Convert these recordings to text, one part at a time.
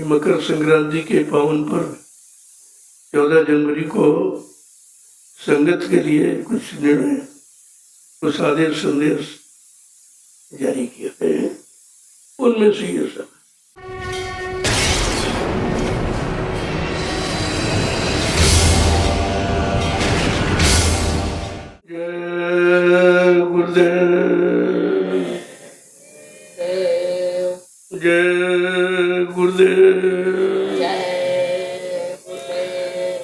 मकर संक्रांति के पावन पर्व 14 जनवरी को संगत के लिए कुछ निर्णय, कुछ आदेश संदेश जारी किए गए हैं। उनमें से ये सब जय गुरुदेव, जय गुरुदेव,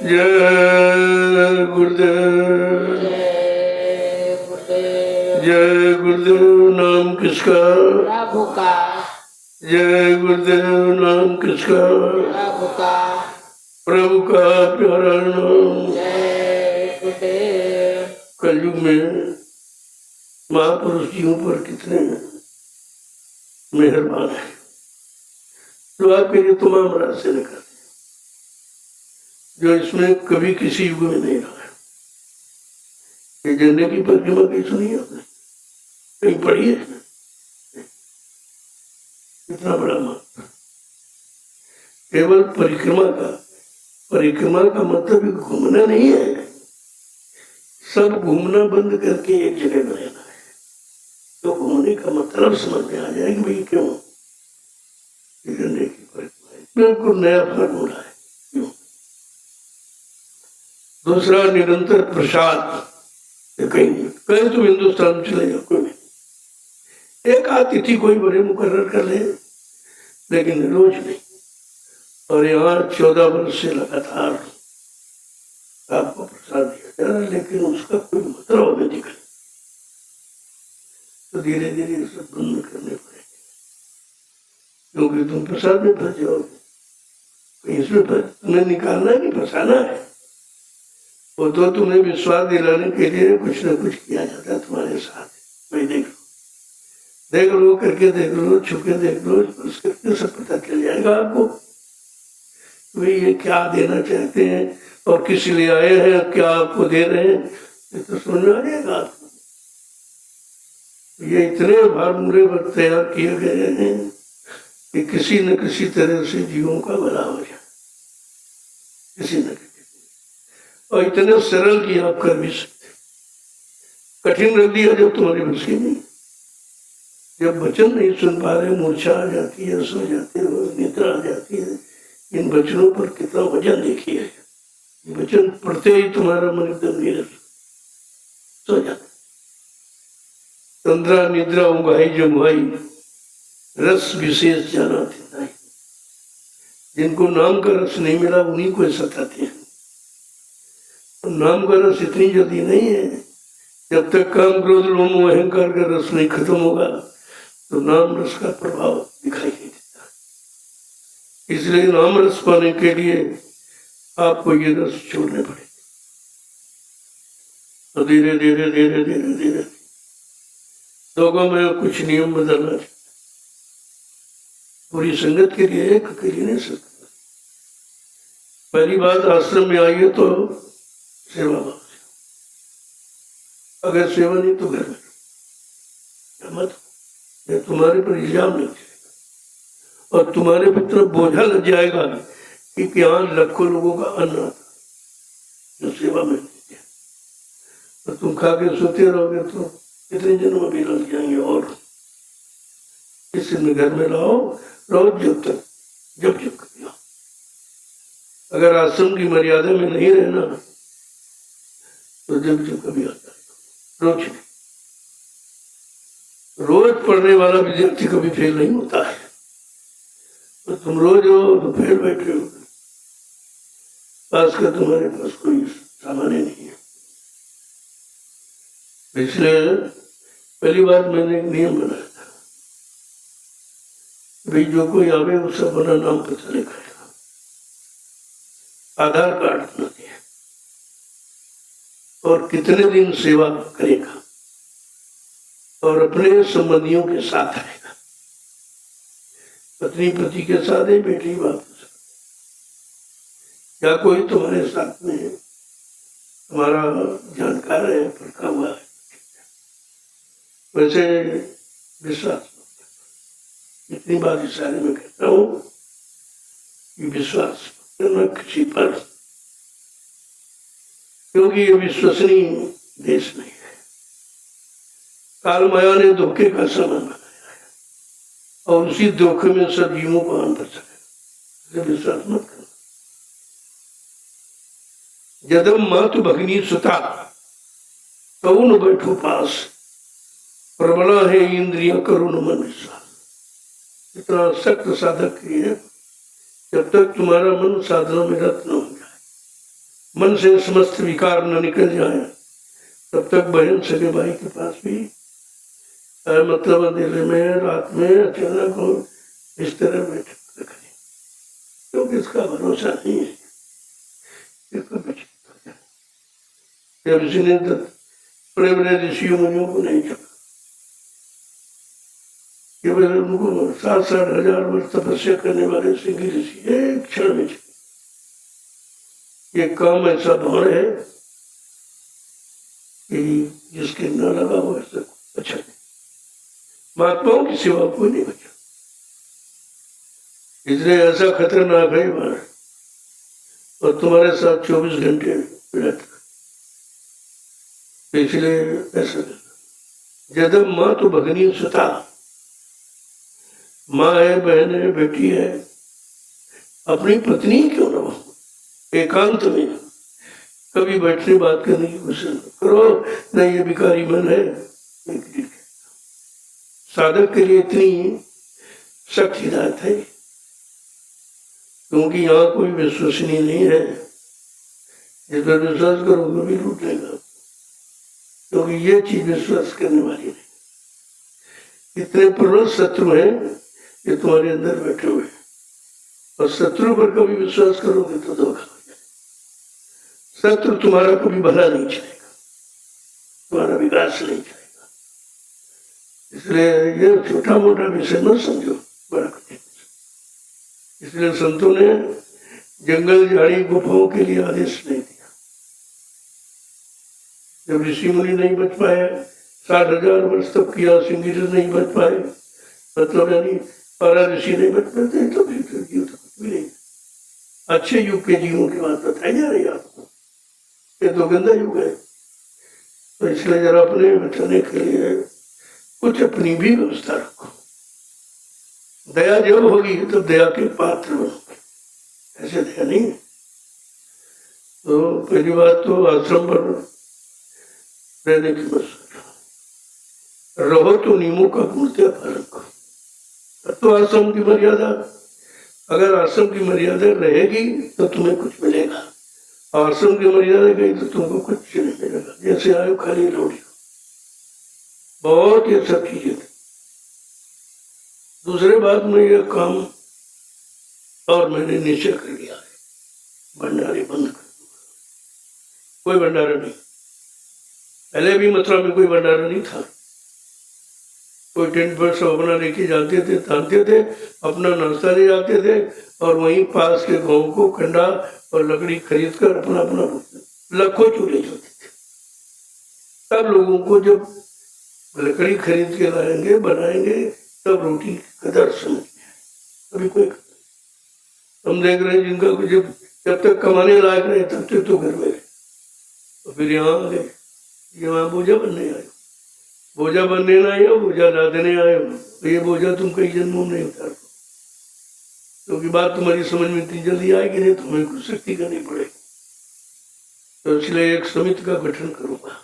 जय गुरुदेव, जय गुरुदेव। नाम किसका? प्रभु का। जय गुरुदेव। नाम किसका? प्रभु का। प्रभु का प्यारा नाम। जय गुरुदेव। कलयुग में महापुरुष जीवों पर कितने मेहरबान है, जो आपके लिए तमाम रास्ते निकाले, जो इसमें कभी किसी युग में नहीं रहा है। ये झंडे की परिक्रमा कहीं सुनी है आपने? कहीं पढ़ी है? इतना बड़ा महत्व। केवल परिक्रमा का मतलब घूमना नहीं है, सब घूमना बंद करके एक जगह में रहना है। तो घूमने का मतलब समझ में आ जाएगी भाई क्यों झंडे की परिक्रमा बिल्कुल नया फार्मूला है। क्यों? दूसरा, निरंतर प्रसाद। कहीं तुम हिंदुस्तान में चले जाओ, कोई नहीं, एक आध तिथि कोई बड़े मुकर्रर कर ले, लेकिन रोज नहीं। और यहाँ 14 वर्ष से लगातार आपको प्रसाद दिया जा रहा है, लेकिन उसका कोई मतलब हमें दिखा, तो धीरे धीरे सब बंद करने पड़ेंगे, क्योंकि तुम प्रसाद में फंस जाओगे। इसमें तुम्हें निकालना है कि फंसाना है, वो तो तुम्हें विश्वास दिलाने के लिए कुछ न कुछ किया जाता है तुम्हारे साथ। भाई देख लो, करके देख लो, छुपके देख लो, बस करके सब पता चल जाएगा आपको भाई ये क्या देना चाहते हैं और किस लिए आए हैं, क्या आपको दे रहे हैं, ये तो समझ में आ जाएगा आपको। ये इतने फार्मूले तैयार किए गए हैं कि किसी न किसी तरह से जीवों का भला हो जाए, किसी न किसी, और इतने सरल कि आप कर भी सकते। कठिन रख दिया जब तुम्हारी बस की नहीं, जब वचन नहीं सुन पा रहे, मूर्छा आ जाती है, सो जाते हो, निद्रा आ जाती है। इन वचनों पर कितना वजन देखिए, वचन पढ़ते ही तुम्हारा मन एकदम नीरस सो जाता। तंद्रा निद्रा उंगाई जमुआई, रस विशेष जाना थी। जिनको नाम का रस नहीं मिला उन्हीं को सताते हैं। नाम का रस इतनी जल्दी नहीं है, जब तक काम क्रोध लोभ अहंकार का रस नहीं खत्म होगा तो नाम रस का प्रभाव दिखाई नहीं देता। इसलिए नाम रस पाने के लिए आपको ये रस छोड़ने पड़ेगा। तो धीरे धीरे धीरे धीरे धीरे लोगों में कुछ नियम बदलना चाहिए। पूरी संगत के लिए एक अकेले नहीं सकता। पहली बात, आश्रम में आइए तो सेवा भाव से, अगर सेवा नहीं तो घर में मत, ये तुम्हारे पर इल्जाम लग जाएगा और तुम्हारे पर इतना बोझा लग जाएगा कि यहाँ लाखों लोगों का अन्न आता जो सेवा में देते हैं, तो तुम खा के सोते रहोगे तो कितने जन्म भी लग जाएंगे। और इसलिए घर में रहो जब कभी आओ। अगर आश्रम की मर्यादा में नहीं रहना तो जब कभी आता है, रोज नहीं। रोज पढ़ने वाला विद्यार्थी कभी फेल नहीं होता है, तो तुम रोज हो तो फेल बैठे हो, खासकर तुम्हारे पास कोई सामान्य नहीं है। इसलिए पहली बार मैंने एक नियम बनाया था, भाई जो कोई आवे उससे अपना नाम पता लिखाएगा, आधार कार्ड अपना दिया, और कितने दिन सेवा करेगा और अपने संबंधियों के साथ आएगा। पत्नी पति के साथ है, बेटी बाप के साथ, या कोई तुम्हारे साथ में तुम्हारा जानकार है, पढ़ा हुआ है, वैसे विश्वास इतनी बात इशारे में कहता हूँ कि विश्वास करना किसी पर, क्योंकि ये विश्वसनीय देश नहीं है। काल माया ने धोखे का सामान बनाया है और उसी धोखे में सब जीवों को अंदर चले, विश्वास मत करना। जदम मातु भगनी सुता तो न बैठो पास, प्रबला है इंद्रिया करुण मन विश्वास। इतना सख्त साधक है, जब तक तुम्हारा मन साधना में रत न हो जाए, मन से समस्त विकार न निकल जाए, तब तक बहन सगे भाई के पास भी मतलब अंधेरे में रात में अचानक हो इस तरह बैठे रखें, क्योंकि इसका भरोसा नहीं है कि कभी ठीक हो जाए। जब इसने बड़े बड़े ऋषियों मुनियों को नहीं चुका, केवल उनको 7,000 वर्ष तपस्या करने वाले सिंह ऋषि एक क्षण में चले। ये काम ऐसा भार है कि जिसके न लगा हो ऐसा अच्छा नहीं। महात्माओं की सेवा कोई नहीं बचा, इसलिए ऐसा खतरनाक है बार, और तुम्हारे साथ 24 घंटे रहता, इसलिए ऐसा जदम माँ तो भगनी सुता, माँ है, बहन है, बेटी है, अपनी पत्नी क्यों ना हो, एकांत में कभी बैठने बात करने की कोशिश करो। नहीं, ये भिखारी मन है। साधक के लिए इतनी सख्त हिदायत है, क्योंकि यहाँ कोई विश्वसनीय नहीं है। जिस पर विश्वास करोगे भी लूट लेगा, क्योंकि ये चीज विश्वास करने वाली नहीं। इतने प्रबल शत्रु हैं ये तुम्हारे अंदर बैठे हुए, और शत्रु पर कभी विश्वास करोगे तो धोखा हो जाए। शत्रु तुम्हारा कभी भला नहीं चाहेगा, तुम्हारा विकास नहीं चाहेगा। इसलिए ये छोटा मोटा विषय न समझो, बड़ा कठिन। इसलिए संतों ने जंगल झाड़ी गुफाओं के लिए आदेश नहीं दिया। जब ऋषि मुनि नहीं बच पाए, 60,000 वर्ष तक किया, सिंह नहीं बच पाए, मतलब यानी 12 ऋषि नहीं बच पाते, तो फिर जीव तो कुछ भी नहीं। अच्छे युग के जीवों की बात बताई जा रही है आपको, ये तो गंदा युग है। तो इसलिए जरा अपने बचाने के लिए कुछ अपनी भी व्यवस्था रखो। दया जब होगी तो दया के पात्र बनोगे, ऐसे दया नहीं। तो पहली बात तो आश्रम पर रहने की बस रहो तो नियमों का पूर्णतः पालन करो। तो आश्रम की मर्यादा, अगर आश्रम की मर्यादा रहेगी तो तुम्हें कुछ मिलेगा, आश्रम की मर्यादा गई तो तुमको कुछ नहीं मिलेगा। जैसे आयो खाली लौट, बहुत ये सब चीजें। दूसरे बात में यह काम और मैंने निश्चय कर लिया है, भंडारे बंद कर दूंगा। कोई भंडारा नहीं, पहले भी मथुरा में कोई भंडारा नहीं था। कोई टेंट पर सब अपना लेके जाते थे, तानते थे, अपना नाश्ता ले जाते थे, और वहीं पास के गांव को कंडा और लकड़ी खरीद कर अपना अपना लाखों चूल्हे चलते थे। तब लोगों को जब लकड़ी खरीद के लाएंगे, बनाएंगे, तब रोटी कदर समझ में। अभी कोई हम देख रहे हैं जिनका कुछ जब तक कमाने लायक रहे तब तक तो घर में रहे, तो फिर यहाँ आ गए, यहाँ बोझा बनने आए। बोझा बनने ना आए हो, बोझा लादने आए हो, तो ये बोझा तुम कई जन्मों में नहीं उतार पाओ, क्योंकि बात तुम्हारी समझ में इतनी जल्दी आएगी नहीं, तुम्हें कुछ शक्ति करनी पड़ेगी। तो इसलिए एक समिति का गठन करूंगा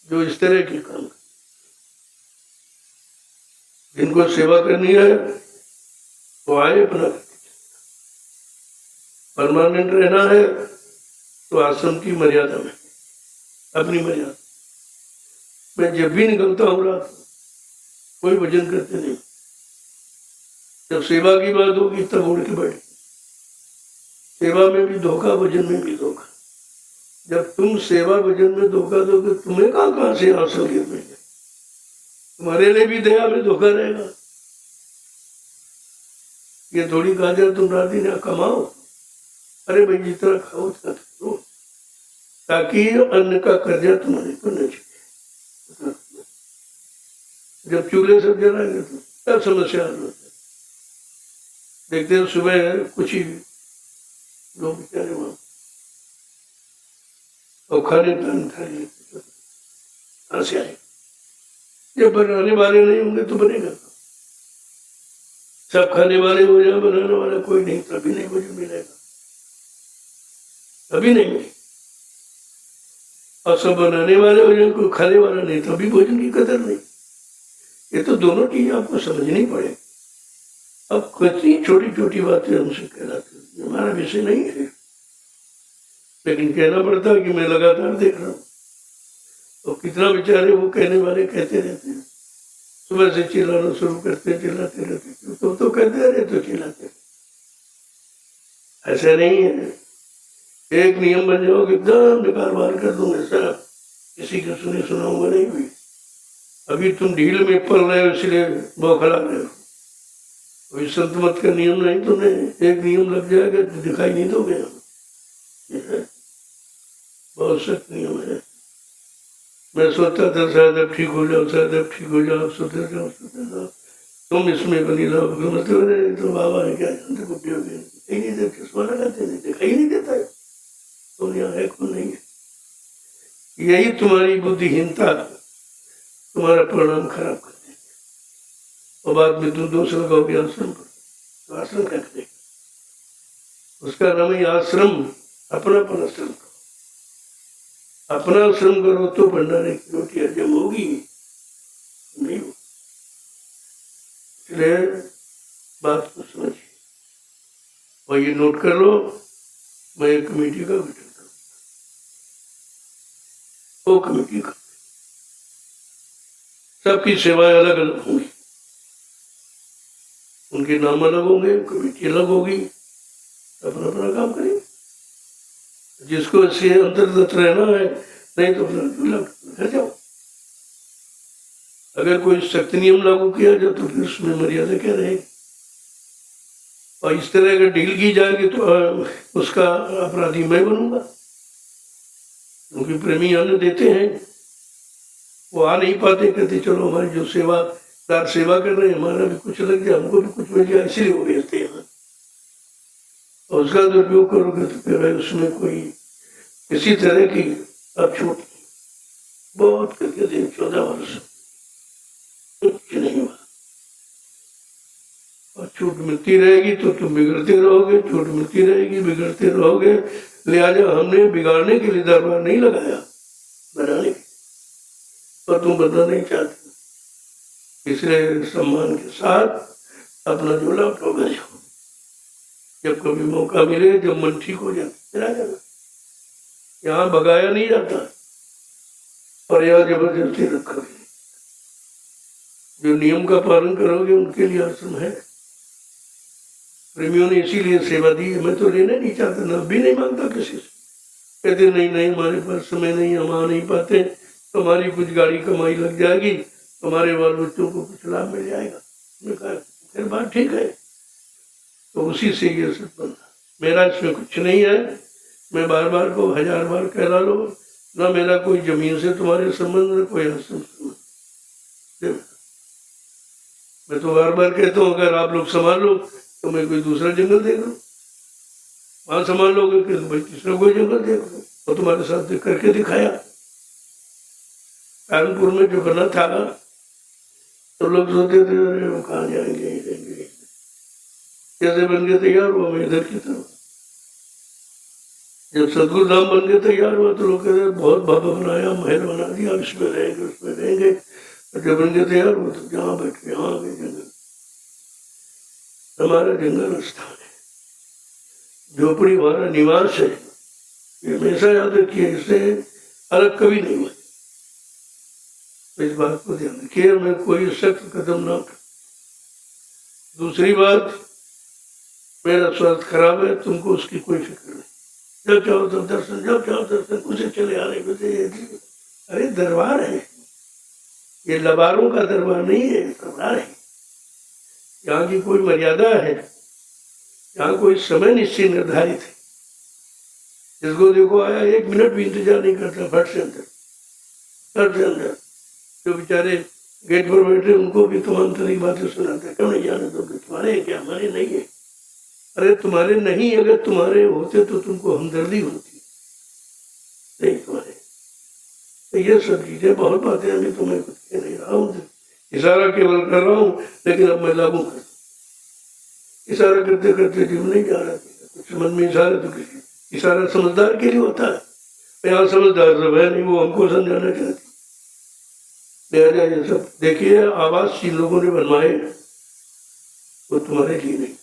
जो इस तरह के काम, जिनको सेवा करनी है तो आए, अपना परमानेंट रहना है तो आश्रम की मर्यादा में, अपनी मर्यादा। मैं जब भी निकलता हूँ रात, कोई भजन करते नहीं। जब सेवा की बात होगी तब उड़ के बैठ, सेवा में भी धोखा, भजन में भी धोखा। जब तुम सेवा भजन में धोखा दोगे, तुम्हें कहाँ से आश्रम मिलेंगे? तुम्हारे लिए भी दया में धोखा रहेगा। ये थोड़ी गाजर तुम रात दिन कमाओ, अरे भाई जितना खाओ उतना करो, ताकि अन्न का कर्जा तुम्हारे को न चुके। जब चूल्हे सब जलाएंगे तो क्या समस्या हल होती है? देखते हैं सुबह कुछ ही लोग बेचारे वहां और खाने पान खा लिए कहाँ से आए। जब बनाने वाले नहीं होंगे तो बनेगा। सब खाने वाले हो जाए, बनाने वाला कोई नहीं, तभी नहीं भोजन मिलेगा, तभी नहीं मिलेगा। और सब बनाने वाले हो जाए, कोई खाने वाला नहीं, तभी भोजन की कदर नहीं। ये तो दोनों चीजें आपको समझनी पड़ेगी। अब कितनी छोटी छोटी बातें हमसे कहलाती हैं, हमारा विषय नहीं है, लेकिन कहना पड़ता है कि मैं लगातार देख रहा हूँ। और कितना बेचारे वो कहने वाले कहते रहते हैं, सुबह से चिल्लाना शुरू करते हैं, चिल्लाते रहते हैं, तो कहते रहे तो चिल्लाते। ऐसा नहीं है, एक नियम बन जाओ कि एकदम बेकार बार कर दूंगा, ऐसा किसी को सुने सुनाऊंगा नहीं भी। अभी तुम ढील में पल रहे हो इसलिए बौखला रहे हो। अभी संत मत का नियम नहीं, तुम्हें एक नियम लग जाएगा तो दिखाई नहीं दोगे। बहुत सख्त नियम है। मैं सोचता था शायद अब ठीक हो जाओ, शायद अब ठीक हो जाओ, सोते जाओ तुम इसमें बनी रहो। मतलब तो बाबा ने क्या जानते, बुढ़ी हो गई, ही नहीं देते, चश्मा लगाते नहीं, दिखाई नहीं देता है तो यहाँ है कौन नहीं है। यही तुम्हारी बुद्धिहीनता तुम्हारा परिणाम खराब कर देगी। और बाद में तुम दोष लगाओगे आश्रम पर, तो आश्रम क्या करेगा? उसका नाम है आश्रम, अपना पर आश्रम करो। अपना आश्रम करो तो भंडारे की रोटी हजम होगी, नहीं हो। इसलिए बात को समझिए और ये नोट कर लो, मैं एक कमेटी का गठन करूँ, वो कमेटी का सबकी सेवाएं अलग अलग होंगी, उनके नाम अलग होंगे, कमेटी अलग होगी, अपना अपना काम करेंगे। जिसको इससे अंतर्गत रहना है, नहीं तो अपना घर जाओ। अगर कोई सख्त नियम लागू किया जाए तो फिर उसमें मर्यादा क्या रहेगी। और इस तरह अगर ढील की जाएगी तो उसका अपराधी मैं बनूंगा, क्योंकि प्रेमी अन्न देते हैं, वो आ नहीं पाते, कहते चलो हमारी जो सेवादार सेवा कर रहे हैं, हमारा भी कुछ लग जाए, हमको भी कुछ मिल जाए, इसलिए वो भेजते हैं। और उसका दुरुपयोग करोगे तो फिर उसमें कोई किसी तरह की अब छूट बहुत करके थे, 14 वर्ष कुछ नहीं हुआ। और छूट मिलती रहेगी तो तुम बिगड़ते रहोगे, छूट मिलती रहेगी, बिगड़ते रहोगे। लिहाजा हमने बिगाड़ने के लिए दरबार नहीं लगाया, बनाने के, पर तुम बनना नहीं चाहते, इसलिए सम्मान के साथ अपना झोला उठो घर जाओ। जब कभी मौका मिले, जब मन ठीक हो जाए फिर आ जाना। यहाँ भगाया नहीं जाता और यहाँ जबरदस्ती रखा भी। जो नियम का पालन करोगे उनके लिए आश्रम है। प्रेमियों ने इसीलिए सेवा दी है। मैं तो लेना नहीं चाहता, ना भी नहीं मांगता किसी से। कहते नहीं नहीं हमारे पास समय नहीं, हम आ नहीं पाते, तो हमारी कुछ गाड़ी कमाई लग जाएगी, हमारे बाल बच्चों को कुछ लाभ मिल जाएगा। मैं कहा फिर बात ठीक है, तो उसी से ये सब बनता। मेरा इसमें कुछ नहीं है, मैं बार बार को 1000 बार कहला लो, ना मेरा कोई जमीन से तुम्हारे संबंध, न कोई आश्रम संबंध। मैं तो बार बार कहता हूँ अगर आप लोग संभाल लो तो मैं कोई दूसरा जंगल देख लूँ, वहां संभाल लोगे कि भाई तीसरा कोई जंगल देख लो। और तुम्हारे साथ करके दिखाया, कानपुर में जो बना था तो लोग सोचते थे अरे वो कहाँ जाएंगे, कैसे बन के तैयार हुआ, मैं इधर की तरफ। जब सदगुरु धाम बन के तैयार हुआ तो लोग कहते बहुत भव्य बनाया, महल बना दिया, इसमें रहेंगे उसमें रहेंगे। जब बन के तैयार हुआ तो जहाँ बैठे यहाँ आगे जंगल, हमारा जंगल स्थान है, झोपड़ी हमारा निवास है। ये हमेशा याद रखिए, इससे अलग कभी नहीं हुआ। तो इस बात को ध्यान रखिए, मैं कोई सख्त कदम ना उठा। दूसरी बात, मेरा स्वास्थ्य खराब है, तुमको उसकी कोई फिक्र नहीं। जब चाहो तब दर्शन, जब चाहो दर्शन, उसे चले आ रहे। अरे दरबार है, ये लबारों का दरबार नहीं है, दरबार है। यहाँ की कोई मर्यादा है, यहाँ कोई समय निश्चित निर्धारित है। जिसको देखो आया 1 मिनट भी इंतजार नहीं करता, फट से अंदर, फट से अंदर। जो बेचारे गेट पर बैठे उनको भी तमाम तरह की बातें सुनाते, क्यों नहीं जाने दोगे, तुम्हारे क्या हमारे नहीं है। अरे तुम्हारे नहीं, अगर तुम्हारे होते तो तुमको हमदर्दी होती, नहीं तुम्हारे। तो ये सब चीजें बहुत बातें अभी तुम्हें कुछ कह नहीं रहा हूँ, इशारा केवल कर रहा हूँ, लेकिन अब मैं लागू कर, इशारा करते करते जीव नहीं जा रहा, कुछ समझ में इशारा तो किसी इशारा समझदार के लिए होता है, यहाँ समझदार सब है नहीं, वो हमको समझाना चाहती। लिहाजा ये सब देखिए आवाज जिन लोगों ने बनवाए वो तुम्हारे लिए नहीं,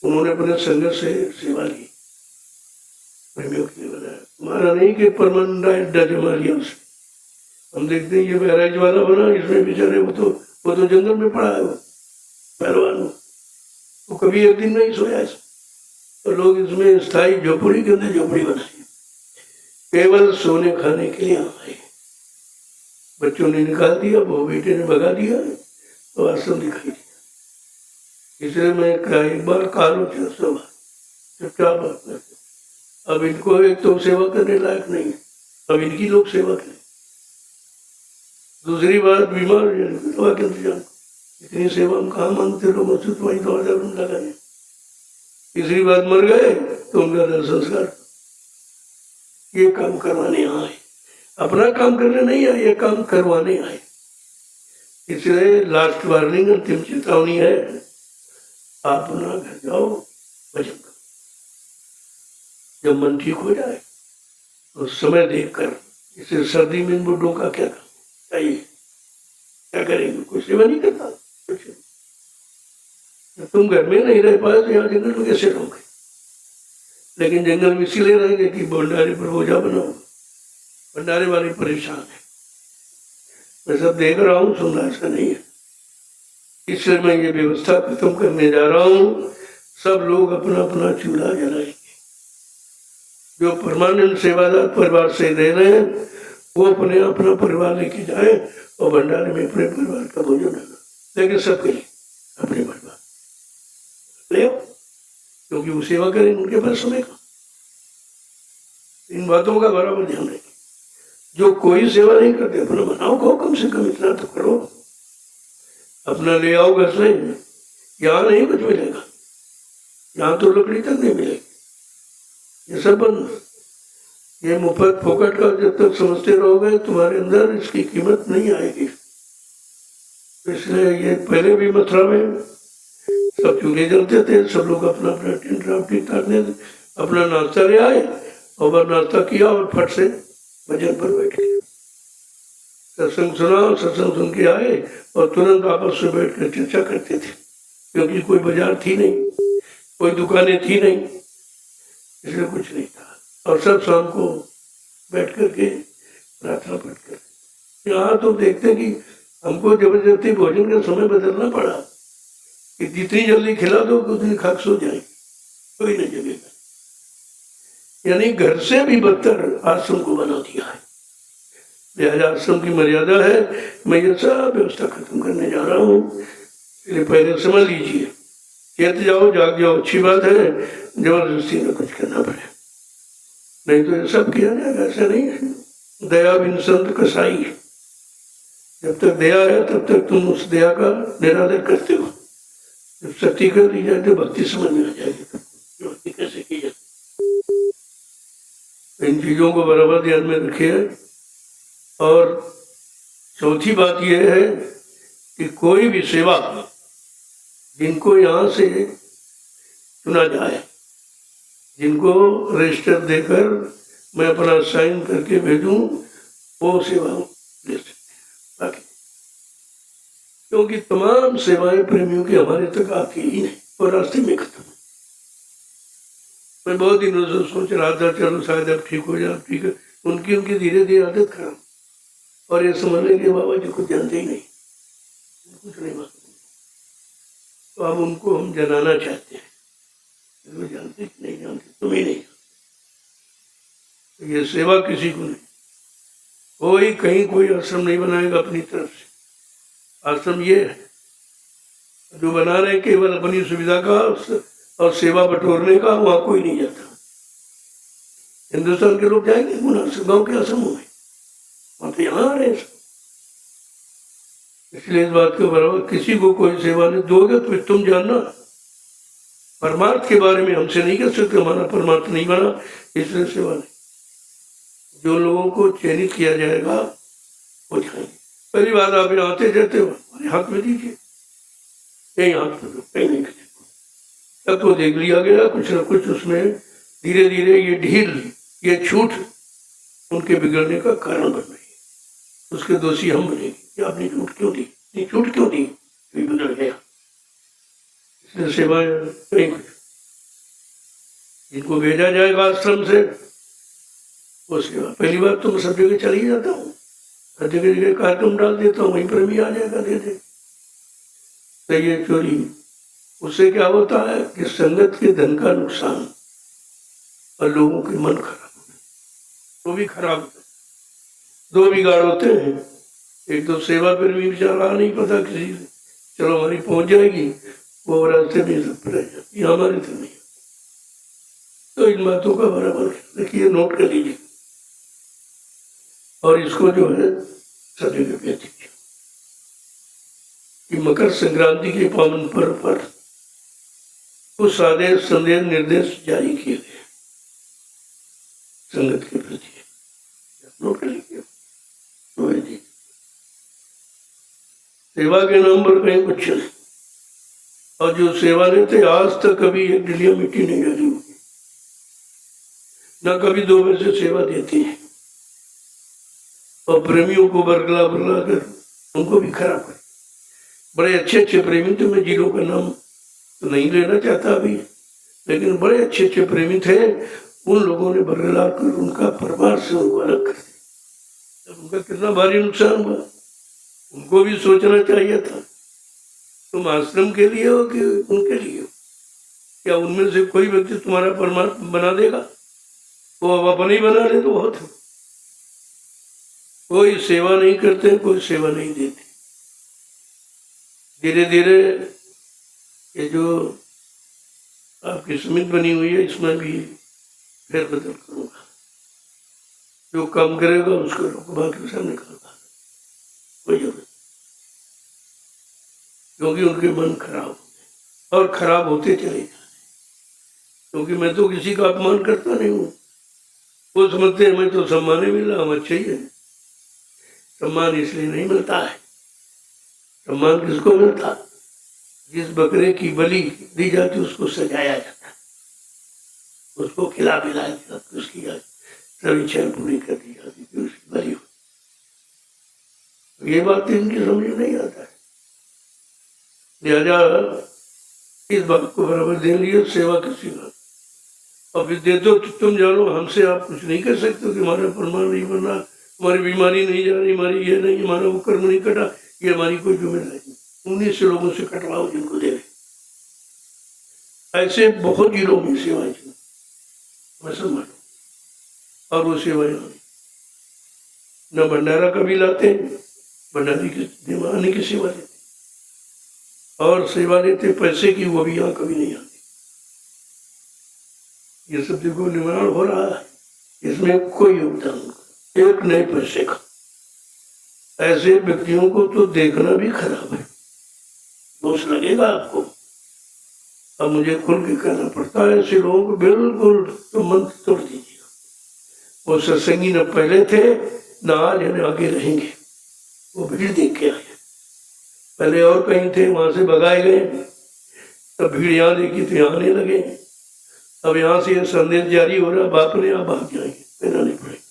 उन्होंने अपने संघर्ष से सेवा ली, प्रेमियों के लिए बनाया, हमारा नहीं कि परमानेंट अड्डा जमा लिया उसे। हम देखते हैं ये बहराइच वाला बना, इसमें बेचारे वो तो जंगल में पड़ा है, वो पहलवान वो कभी एक दिन नहीं सोया इस, तो लोग इसमें स्थायी झोपड़ी के अंदर झोपड़ी बनाई, केवल सोने खाने के लिए आए। बच्चों ने निकाल दिया, वो बेटे ने भगा दिया, तो आश्रम दिखाई दिया। इसलिए मैं एक बार कालो चुपचाप बात करते, अब इनको एक तो सेवा करने लायक नहीं है, अब इनकी लोग सेवा करें। दूसरी बात बीमार हो जाए दवा के इंतजाम, इतनी सेवा हम कहाँ मांगते लोग, मुझसे तो वही 2000 लगाए। तीसरी बात मर गए तो उनका दाह संस्कार, ये काम करवाने आए, अपना काम करने नहीं आए, ये काम करवाने आए। इसलिए लास्ट वार्निंग, अंतिम चेतावनी है, आप अपना घर जाओ, भजन करो, जब मन ठीक हो जाए तो समय देखकर, इसे सर्दी में इन बुढ़ों का क्या चाहिए, क्या करेंगे, कोई सेवा नहीं करता कुछ। तुम घर में नहीं रह पाए तो यहाँ जंगल में कैसे रहोगे, लेकिन जंगल में इसीलिए रहेंगे कि भंडारे पर बोझा बनाओ, भंडारे वाले परेशान है। मैं सब देख रहा हूँ, सुनना ऐसा नहीं है, इसलिए मैं ये व्यवस्था खत्म करने जा रहा हूँ। सब लोग अपना अपना चूल्हा जलाएंगे, जो परमानेंट सेवादार परिवार से रह रहे हैं वो अपने अपना परिवार लेके जाए और भंडारे में अपने परिवार का भोजन लेना, लेकिन सबके लिए अपने परिवार ले, क्योंकि वो सेवा करेंगे, उनके पास समय का। इन बातों का बराबर ध्यान रखें। जो कोई सेवा नहीं करते अपना बनाओ, कहो कम से कम इतना तो करो, अपना ले आओ घर से, यहाँ नहीं कुछ मिलेगा, यहाँ तो लकड़ी तक नहीं मिलेगी, ये सब बंद। ये मुफ्त फोकट का जब तक समझते रहोगे तुम्हारे अंदर इसकी कीमत नहीं आएगी। इसलिए ये पहले भी मथुरा में सब चूल्हे जलते थे, सब लोग अपना अपना टेंट रावटी तारने, अपना नाश्ता ले आए और वह नाश्ता किया और फट से भजन पर बैठ गए, सत्संग सुना, सत्संग सुन के आए और तुरंत आपस में बैठ कर चर्चा करते थे, क्योंकि कोई बाजार थी नहीं, कोई दुकानें थी नहीं, इसलिए कुछ नहीं था। और सब शाम को बैठ करके प्रार्थना पढ़ कर। यहाँ तो देखते हैं कि हमको जबरदस्ती भोजन का समय बदलना पड़ा कि जितनी जल्दी खिला दो उतनी खाक सो जाए, कोई नहीं जगेगा। यानी घर से भी बदतर आश्रम को बना दिया है। लिहाजा आश्रम की मर्यादा है, मैं ये सब व्यवस्था खत्म करने जा रहा हूँ, इसलिए पहले समझ लीजिए, चेत जाओ, जाग जाओ, अच्छी बात है, जबरदस्ती में कुछ करना पड़े, नहीं तो ये सब किया जाएगा, ऐसा नहीं है। दया बिन संत कसाई, जब तक दया है तब तक तुम उस दया का निरादर करते हो, जब सत्य कर दी जाए तो भक्ति समझ में आ जाएगी, भक्ति कैसे की जाए। इन चीजों को बराबर ध्यान में रखिए। और चौथी बात यह है कि कोई भी सेवा जिनको यहाँ से चुना जाए, जिनको रजिस्टर देकर मैं अपना साइन करके भेजूं, वो सेवा ले सकते हैं। बाकी क्योंकि तमाम सेवाएं प्रेमियों की हमारे तक आती ही नहीं और रास्ते में खत्म। मैं बहुत दिनों से सोच रहा था चलो शायद अब ठीक हो जाए, ठीक है, उनकी धीरे धीरे आदत खराब, और ये समझ लेंगे बाबा जी कुछ जानते ही नहीं, कुछ नहीं मालूम, तो अब उनको हम जनाना चाहते हैं, तो जानते कि नहीं जानते, तुम्हें नहीं, ये सेवा किसी को नहीं, कोई कहीं कोई आश्रम नहीं बनाएगा अपनी तरफ से। आश्रम ये है जो बना रहे केवल अपनी सुविधा का और सेवा बटोरने का, वहां कोई नहीं जाता। हिंदुस्तान के लोग जाएंगे गांव के आश्रमों में, वहां तो यहाँ आ रहे हैं। इसलिए इस बात के बराबर किसी को कोई सेवा नहीं दोगे तो तुम जानना परमार्थ के बारे में हमसे नहीं कह सकते, हमारा परमार्थ नहीं बना, इसलिए सेवा नहीं। जो लोगों को चयनित किया जाएगा वो जाएंगे। पहली बात आप यहाँ आते जाते हो, हमारे हाथ में दीजिए, यही हाथ में दो, कहीं नहीं किसी को। तब तो देख लिया गया कुछ न कुछ उसमें धीरे धीरे ये ढील, ये छूट उनके बिगड़ने का कारण बन रही है। उसके दोषी हम बनेंगे कि आपने छूट क्यों दी, इतनी छूट क्यों दी, कोई बिगड़ गया। इसलिए सेवा कहीं कुछ, जिनको भेजा जाएगा आश्रम से वो सेवा। पहली बात तो मैं सब जगह चल ही जाता हूँ, हर जगह जगह कार्यक्रम डाल देता हूँ, वहीं पर भी आ जाएगा दे दे। तो ये चोरी, उससे क्या होता है कि संगत के धन का नुकसान और लोगों के मन खराब, वो भी खराब होता है। दो बिगाड़ होते हैं, एक तो सेवा पर भी बेचारा नहीं पता किसी से, चलो हमारी पहुंच जाएगी, वो रास्ते में सब रह जाती, हमारे से नहीं। तो इन बातों का बराबर देखिए, नोट कर लीजिए और इसको जो है सब जगह भेज दीजिए कि मकर संक्रांति के पावन पर्व पर कुछ आदेश संदेश निर्देश जारी किए गए संगत के प्रति, नोट कर लीजिए। तो है जी, सेवा के नाम पर कहीं कुछ नहीं, और जो सेवा लेते आज तक कभी एक डिलिया मिट्टी नहीं डाली होगी, न कभी 2 पैसे सेवा देती है, और प्रेमियों को बरगला बरगला कर उनको भी खराब कर। बड़े अच्छे अच्छे प्रेमी थे, मैं जिलों का नाम तो नहीं लेना चाहता अभी, लेकिन बड़े अच्छे अच्छे प्रेमी थे, उन लोगों ने बरगला कर उनका परिवार से उनको अलग कर दिया। उनका कितना भारी नुकसान हुआ, उनको भी सोचना चाहिए था। तुम आश्रम के लिए हो कि उनके लिए हो? क्या उनमें से कोई व्यक्ति तुम्हारा परमात्मा बना देगा? वो अब अपने ही बना ले तो बहुत है। कोई सेवा नहीं करते, कोई सेवा नहीं देते। धीरे धीरे ये जो आपकी समिति बनी हुई है, इसमें भी फेरबदल करूंगा। जो काम करेगा उसको रुकवा के सामने करूंगा, कोई जरूरत, क्योंकि उनके मन खराब हो गए और खराब होते चले जा रहे। क्योंकि मैं तो किसी का अपमान करता नहीं हूँ, वो समझते हैं मैं तो सम्मान ही मिला, हम अच्छे ही है। सम्मान इसलिए नहीं मिलता है, सम्मान किसको मिलता? जिस बकरे की बलि दी जाती उसको सजाया जाता है, उसको खिला पिलाया जाता, उसकी सब इच्छाएं पूरी कर दी जाती थी, उसकी बलि हो। ये बात इनकी समझ नहीं आता है। लिहाजा इस बात को बराबर दे लिया, सेवा किसी का और फिर दे दो तो तुम जानो, हमसे आप कुछ नहीं कर सकते कि हमारा प्रमाण नहीं बन रहा, हमारी बीमारी नहीं जा रही, हमारी ये नहीं, हमारा वो कर्म नहीं कटा, ये हमारी कोई जिम्मेदारी नहीं। उन्हीं से लोगों से कटवाओ जिनको दे रहे। ऐसे बहुत जिलों में सेवाएं मैं सब मानू, और वो सेवाएं न भंडारा कभी लाते, भंडारी की दीवानी की सेवा लेते, और सेवा लेते पैसे की, वो भी यहाँ कभी नहीं आती। ये सब देखो निर्माण हो रहा है, इसमें कोई योगदान नहीं, एक नए पैसे का। ऐसे व्यक्तियों को तो देखना भी खराब है, दोष लगेगा आपको। अब मुझे खुल के कहना पड़ता है, ऐसे लोगों को बिल्कुल तो मन तोड़ दीजिएगा। वो सत्संगी न पहले थे न आज न आगे रहेंगे। वो भीड़ देख के आए, पहले और कहीं थे, वहां से भगाए गए, तब भीड़ यहाँ देखी तो यहाँ आने लगे। अब यहाँ से ये संदेश जारी हो रहा, बाप ने आप भाग जाएंगे, मेरा नहीं पड़ेगा।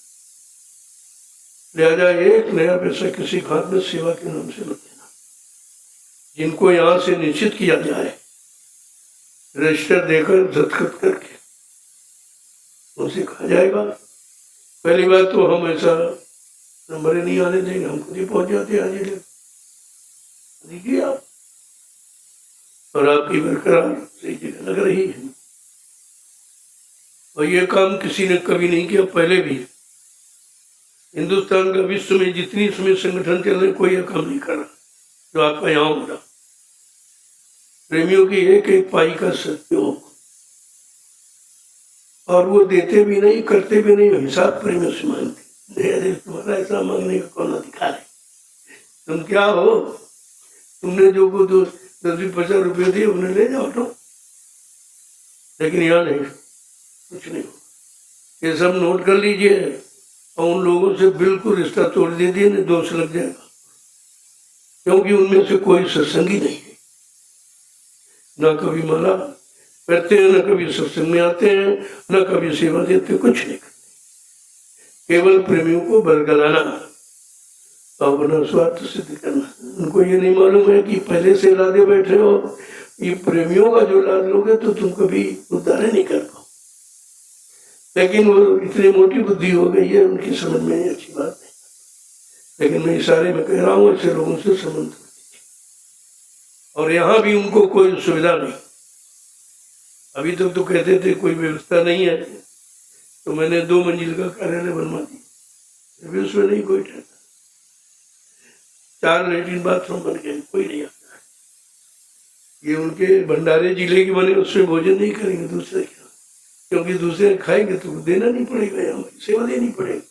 लिहाजा एक नया पैसा किसी हाथ में सेवा के नाम से मत देना। जिनको यहाँ से निश्चित किया जाए, रजिस्टर देकर दस्तखत करके उनसे कहा जाएगा, पहली बात तो हम ऐसा नंबर नहीं आने देंगे, हम खुद ही पहुंच जाते हैं। आज दीजिए आप, और आपकी बरकरार सही जगह लग रही है। और ये काम किसी ने कभी नहीं किया पहले भी। हिंदुस्तान का विश्व में जितनी इसमें संगठन चल रहे, कोई ये काम नहीं कर रहा जो आपका यहाँ हो रहा। प्रेमियों की एक एक पाई का सहयोग, और वो देते भी नहीं, करते भी नहीं, हिसाब प्रेमियों से मांगते। अरे तुम्हारा ऐसा मांगने का कौन अधिकार है? तुम क्या हो? तुमने जो को 10-20-50 रुपये दिए उन्हें ले जाओ तो। लेकिन यहाँ नहीं, कुछ नहीं होगा। ये सब नोट कर लीजिए और उन लोगों से बिल्कुल रिश्ता तोड़ दीजिए, नहीं दोष लग जाएगा, क्योंकि उनमें से कोई सत्संगी नहीं है, ना कभी माला करते हैं, ना कभी सत्संग में आते हैं, ना कभी सेवा देते, कुछ नहीं करते, केवल प्रेमियों को बरगलाना, अपना स्वार्थ सिद्ध करना। उनको ये नहीं मालूम है कि पहले से लादे बैठे हो, ये प्रेमियों का जो लाद लोगे तो तुम कभी उद्धार नहीं कर पाओ। लेकिन वो इतनी मोटी बुद्धि हो गई है, उनकी समझ में नहीं, अच्छी बात नहीं। लेकिन मैं इशारे में कह रहा हूँ, ऐसे लोगों से संबंध कर दीजिए। और यहाँ भी उनको कोई सुविधा नहीं। अभी तक तो कहते थे कोई व्यवस्था नहीं है, तो मैंने 2 मंजिल का कार्यालय बनवा दिया, अभी उसमें नहीं कोई ठहरता। 4 लेट्रिन बाथरूम बन गए, कोई नहीं आता है। ये उनके भंडारे जिले के बने, उसमें भोजन नहीं करेंगे दूसरे क्या, क्योंकि दूसरे खाएंगे तो देना नहीं पड़ेगा, यहाँ सेवा देनी पड़ेगी।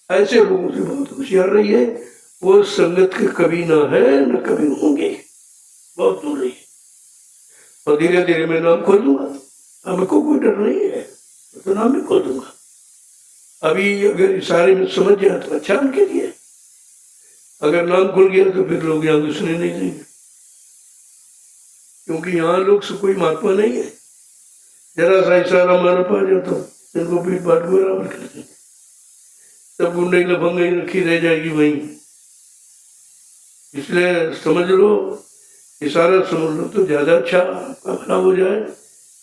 ऐसे लोगों से बहुत होशियार रहिए, वो संगत के कभी ना है न कभी होंगे, बहुत दूर रहिए। और धीरे धीरे मैं नाम खोल दूंगा, हमको कोई डर नहीं है, तो नाम भी खोल दूंगा। अभी अगर इशारे में समझ जाए तो अच्छा उनके लिए, अगर नाम खुल गया तो फिर लोग यहाँ घुसने नहीं देंगे, क्योंकि यहाँ लोग से कोई महात्मा नहीं है। जरा सा इशारा मारा पा जाता हूँ, इनको पीट पाट को बराबर कर देंगे, तब गुंडे लफंगे रखी रह जाएगी वहीं। इसलिए समझ लो, इशारा समझ लो तो ज्यादा अच्छा, आपका भला हो जाए।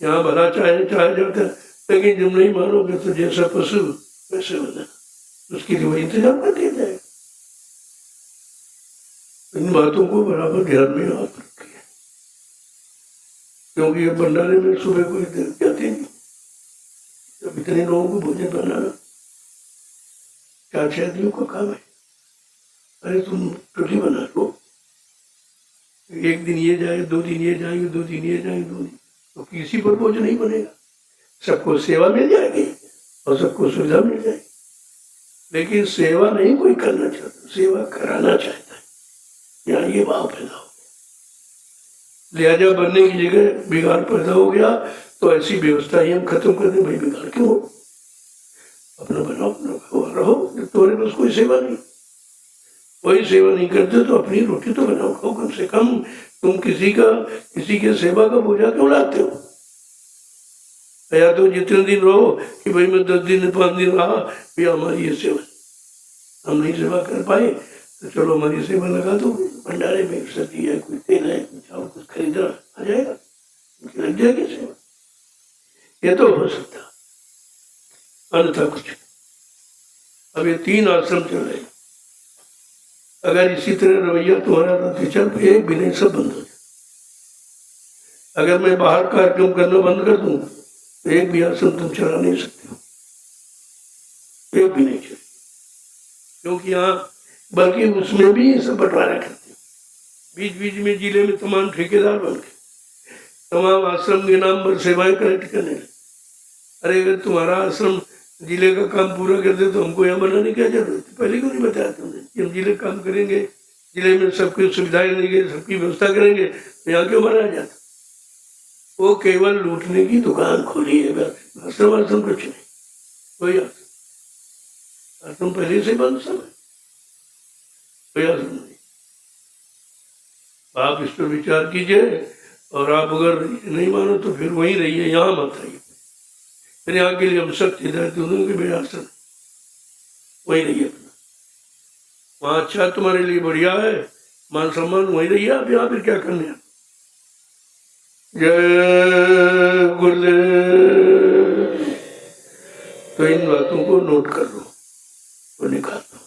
यहाँ भला चाहे चाहे जाता है, लेकिन जब नहीं मानोगे तो जैसा पशु वैसे बना, उसके लिए वही इंतजाम कर दिया जाएगा। इन बातों को बराबर ध्यान में आप रखिए, क्योंकि ये भंडारे में सुबह कोई जाते नहीं, जब इतने लोगों को भोजन बनाना 4-6 आदमियों का काम है। अरे तुम रोटी बना लो, एक दिन ये जाए, 2 दिन ये जाएंगे, 2 दिन ये जाएंगे, 2 दिन, तो किसी पर बोझ नहीं बनेगा, सबको सेवा मिल जाएगी और सबको सुविधा मिल जाएगी। लेकिन सेवा नहीं कोई करना चाहता, सेवा कराना चाहता है, यहाँ ये भाव पैदा हो गया। लिहाजा बनने की जगह बिगाड़ पैदा हो गया, तो ऐसी व्यवस्था ही हम खत्म कर दें। भाई बिगाड़ क्यों हो, अपना बनाओ, अपना रहो, जब तुम्हारे पास कोई सेवा नहीं, कोई सेवा नहीं करते तो अपनी रोटी तो बनाओ, खाओ कम से कम। तुम किसी के सेवा का बोझा क्यों लाते हो? या तो जितने दिन रहो कि भाई मैं 10 दिन 5 दिन रहा, भैया हमारी ये सेवा, हम नहीं सेवा कर पाए तो चलो हमारी सेवा लगा दो, भंडारे में सब्जी है, कोई तेल है, कुछ चावल कुछ खरीदना आ जाएगा, लग जाएगी सेवा। ये तो हो सकता, अन्यथा कुछ। अब ये 3 आश्रम चल रहे, अगर इसी तरह रवैया तुम्हारा रहती चल तो एक भी नहीं, सब बंद हो जाए। अगर मैं बाहर कार्यक्रम करना बंद कर दूं तो एक भी आश्रम तुम चला नहीं सकते हो, एक भी नहीं चले, क्योंकि यहाँ बल्कि उसमें भी ये सब बंटवारा करते हैं। बीच बीच में जिले में तमाम ठेकेदार बन गए, तमाम आश्रम के नाम पर सेवाएं कलेक्ट करने लगे। अरे अगर तुम्हारा आश्रम जिले का काम पूरा कर दे तो हमको यहाँ बनाने की क्या जरूरत है? पहले क्यों नहीं बताया तुमने कि हम जिले काम करेंगे, जिले में सबकी सुविधाएं देंगे, सबकी व्यवस्था करेंगे, तो यहाँ क्यों बनाया जाता? वो केवल लूटने की दुकान खोली है बस, आश्रम कुछ नहीं, कोई आश्रम पहले से बंद सब है, कोई आश्रम नहीं। आप इस पर विचार कीजिए, और आप अगर नहीं मानो तो फिर वहीं रहिए, यहाँ मत आइए। फिर यहाँ के लिए हम सख्त हिदायत दूंगे कि भाई आश्रम वहीं रहिए, अपना वहाँ अच्छा तुम्हारे लिए बढ़िया है, मान सम्मान, वहीं रहिए आप, यहाँ फिर क्या करने हैं। जय गुरुदेव। तो इन बातों को नोट कर लो और निकाल दो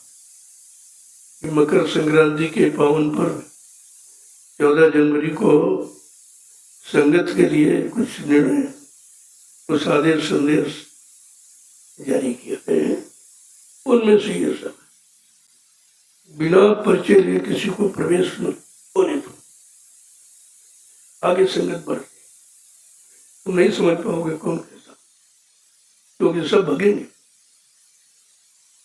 कि मकर संक्रांति के पावन पर्व 14 जनवरी को संगत के लिए कुछ निर्णय, कुछ आदेश संदेश जारी किए गए हैं। उनमें से ये सब बिना परिचय लिए किसी को प्रवेश न होने दो, आगे संगत बढ़, तुम नहीं समझ पाओगे कौन कैसा, क्योंकि सब भगेंगे,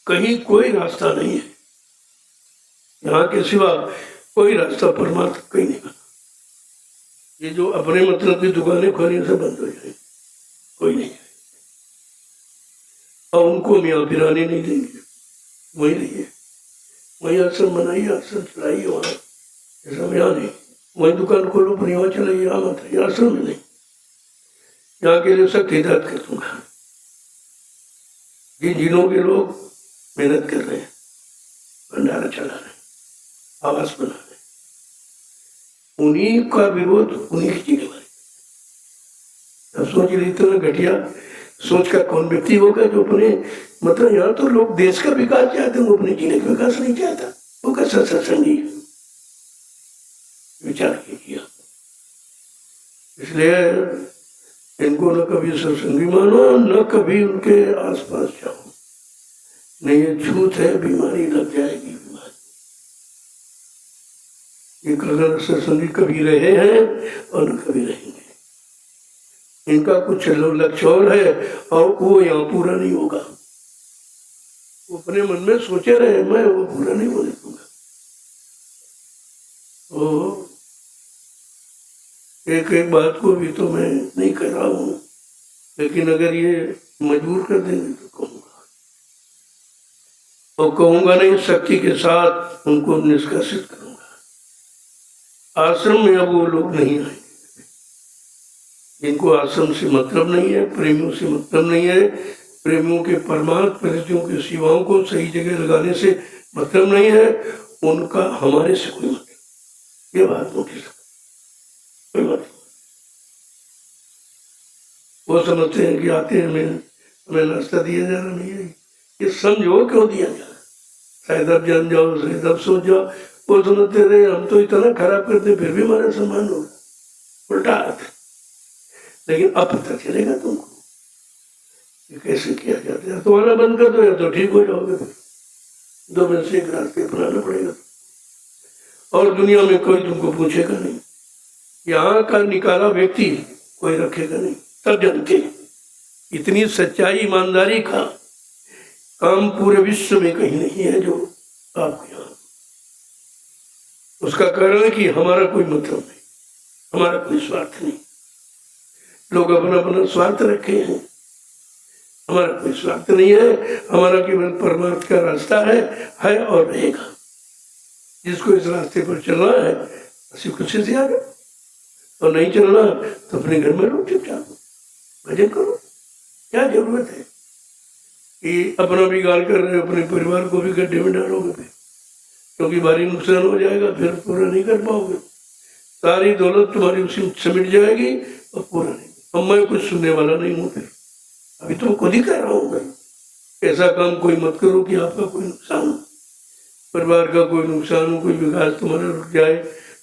कहीं कोई रास्ता नहीं है, यहाँ के सिवा कोई रास्ता परमार्थ कहीं नहीं बना। ये जो अपने मतलब की दुकानें खोली सब बंद हो जाएगी। और उनको हम यहाँ फिर आने नहीं देंगे, वही रहिए, वही आश्रम बनाइए, आश्रम चलाइए वहाँ, ऐसा हम यहाँ नहीं। वही दुकान खोलो पर यहाँ चलाइए, यहाँ मत रहिए, आश्रम में नहीं। यहाँ के लिए सख्त हिदायत कर दूंगा। जिन जिलों के लोग मेहनत कर रहे हैं, भंडारा चला रहे हैं, आवास बना रहे हैं, उन्हीं का विरोध उन्हीं की जिम्मेवारी। अब सोच लीजिए, इतना घटिया सोच का कौन व्यक्ति होगा जो अपने, मतलब यहाँ तो लोग देश का विकास चाहते हैं, वो अपने जिले का विकास नहीं चाहता, वो कैसा सत्संगी? विचार कीजिए। इसलिए इनको न कभी सत्संगी मानो, न कभी उनके आसपास जाओ, नहीं ये छूत है, बीमारी लग जाएगी। बीमारी ये अगर सत्संगी कभी रहे हैं और न कभी रहेंगे, इनका कुछ लक्ष्य और है और वो यहाँ पूरा नहीं होगा। वो अपने मन में सोचे रहे, मैं वो पूरा नहीं होने दूंगा। तो एक एक बात को भी तो मैं नहीं कर रहा हूँ, लेकिन अगर ये मजबूर कर देंगे तो कहूँगा, और कहूँगा नहीं, शक्ति के साथ उनको निष्कासित करूँगा। आश्रम में अब वो लोग नहीं आए जिनको आश्रम से मतलब नहीं है, प्रेमियों से मतलब नहीं है, प्रेमियों के परमार्थ प्रेमियों की सेवाओं को सही जगह लगाने से मतलब नहीं है, उनका हमारे से कोई मतलब, ये बात नोटिस, कोई मतलब। वो समझते हैं कि आते हैं, हमें नाश्ता दिया जा रहा नहीं है, ये समझो क्यों दिया जा रहा, शायद अब जान जाओ, शायद अब सोच जाओ। वो समझते रहे हम तो इतना खराब करते फिर भी हमारा सम्मान हो, उल्टा आता। लेकिन अब पता चलेगा तुमको कि कैसे किया जाता है। तुम्हारा बंद कर दो या तो ठीक हो जाओगे, फिर दो में से एक रास्ते अपनाना पड़ेगा। और दुनिया में कोई तुमको पूछेगा नहीं, यहाँ का निकाला व्यक्ति कोई रखेगा नहीं। सब जानते हैं इतनी सच्चाई ईमानदारी का काम पूरे विश्व में कहीं नहीं है जो आपके यहाँ। उसका कारण है कि हमारा कोई मतलब नहीं, हमारा कोई स्वार्थ नहीं। लोग अपना अपना स्वार्थ रखे हैं, हमारा कोई स्वार्थ नहीं है। हमारा केवल परमार्थ का रास्ता है और रहेगा। जिसको इस रास्ते पर चलना है उसी खुशी से आगे, और नहीं चलना तो अपने घर में लो, चुपचाप भजन करो। क्या जरूरत है कि अपना भी गाल कर रहे, अपने परिवार को भी गड्ढे में डालोगे फिर, क्योंकि भारी नुकसान हो जाएगा, फिर पूरा नहीं कर पाओगे। सारी दौलत तुम्हारी उसी समिट जाएगी और पूरा नहीं। अब मैं कुछ सुनने वाला नहीं हूँ, फिर अभी तो खुद ही कह रहा हूँ भाई, ऐसा काम कोई मत करो कि आपका कोई नुकसान हो, परिवार का कोई नुकसान हो, कोई विकास तुम्हारा रुक जाए,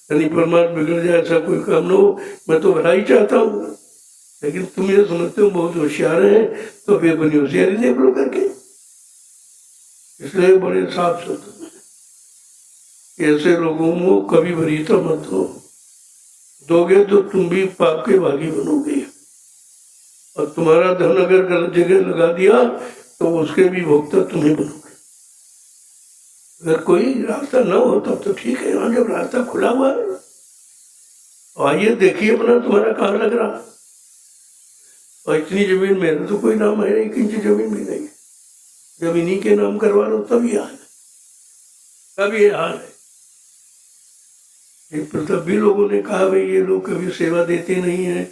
यानी परमार्थ बिगड़ जाए, ऐसा कोई काम न हो। मैं तो भला ही चाहता हूँ, लेकिन तुम ये समझते हो बहुत होशियार हैं, तो फिर अपनी होशियारी देख लो करके। इसलिए बड़े साफ सुथरे ऐसे लोगों को कभी वरीयता मत दो, दोगे तो तुम भी पाप के भागी बनोगे, और तुम्हारा धन अगर गलत जगह लगा दिया तो उसके भी भोक्ता तुम्हें बनोगे। अगर कोई रास्ता न हो तब तो ठीक है, यहाँ जब रास्ता खुला हुआ है आइए देखिए अपना तुम्हारा कहाँ लग रहा। और इतनी जमीन मेरा तो कोई नाम है, 1 इंच जमीन भी नहीं है, जब इन्हीं के नाम करवा लो तब ये हाल है, तब ये हाल है। तब भी लोगों ने कहा भाई ये लोग कभी सेवा देते नहीं है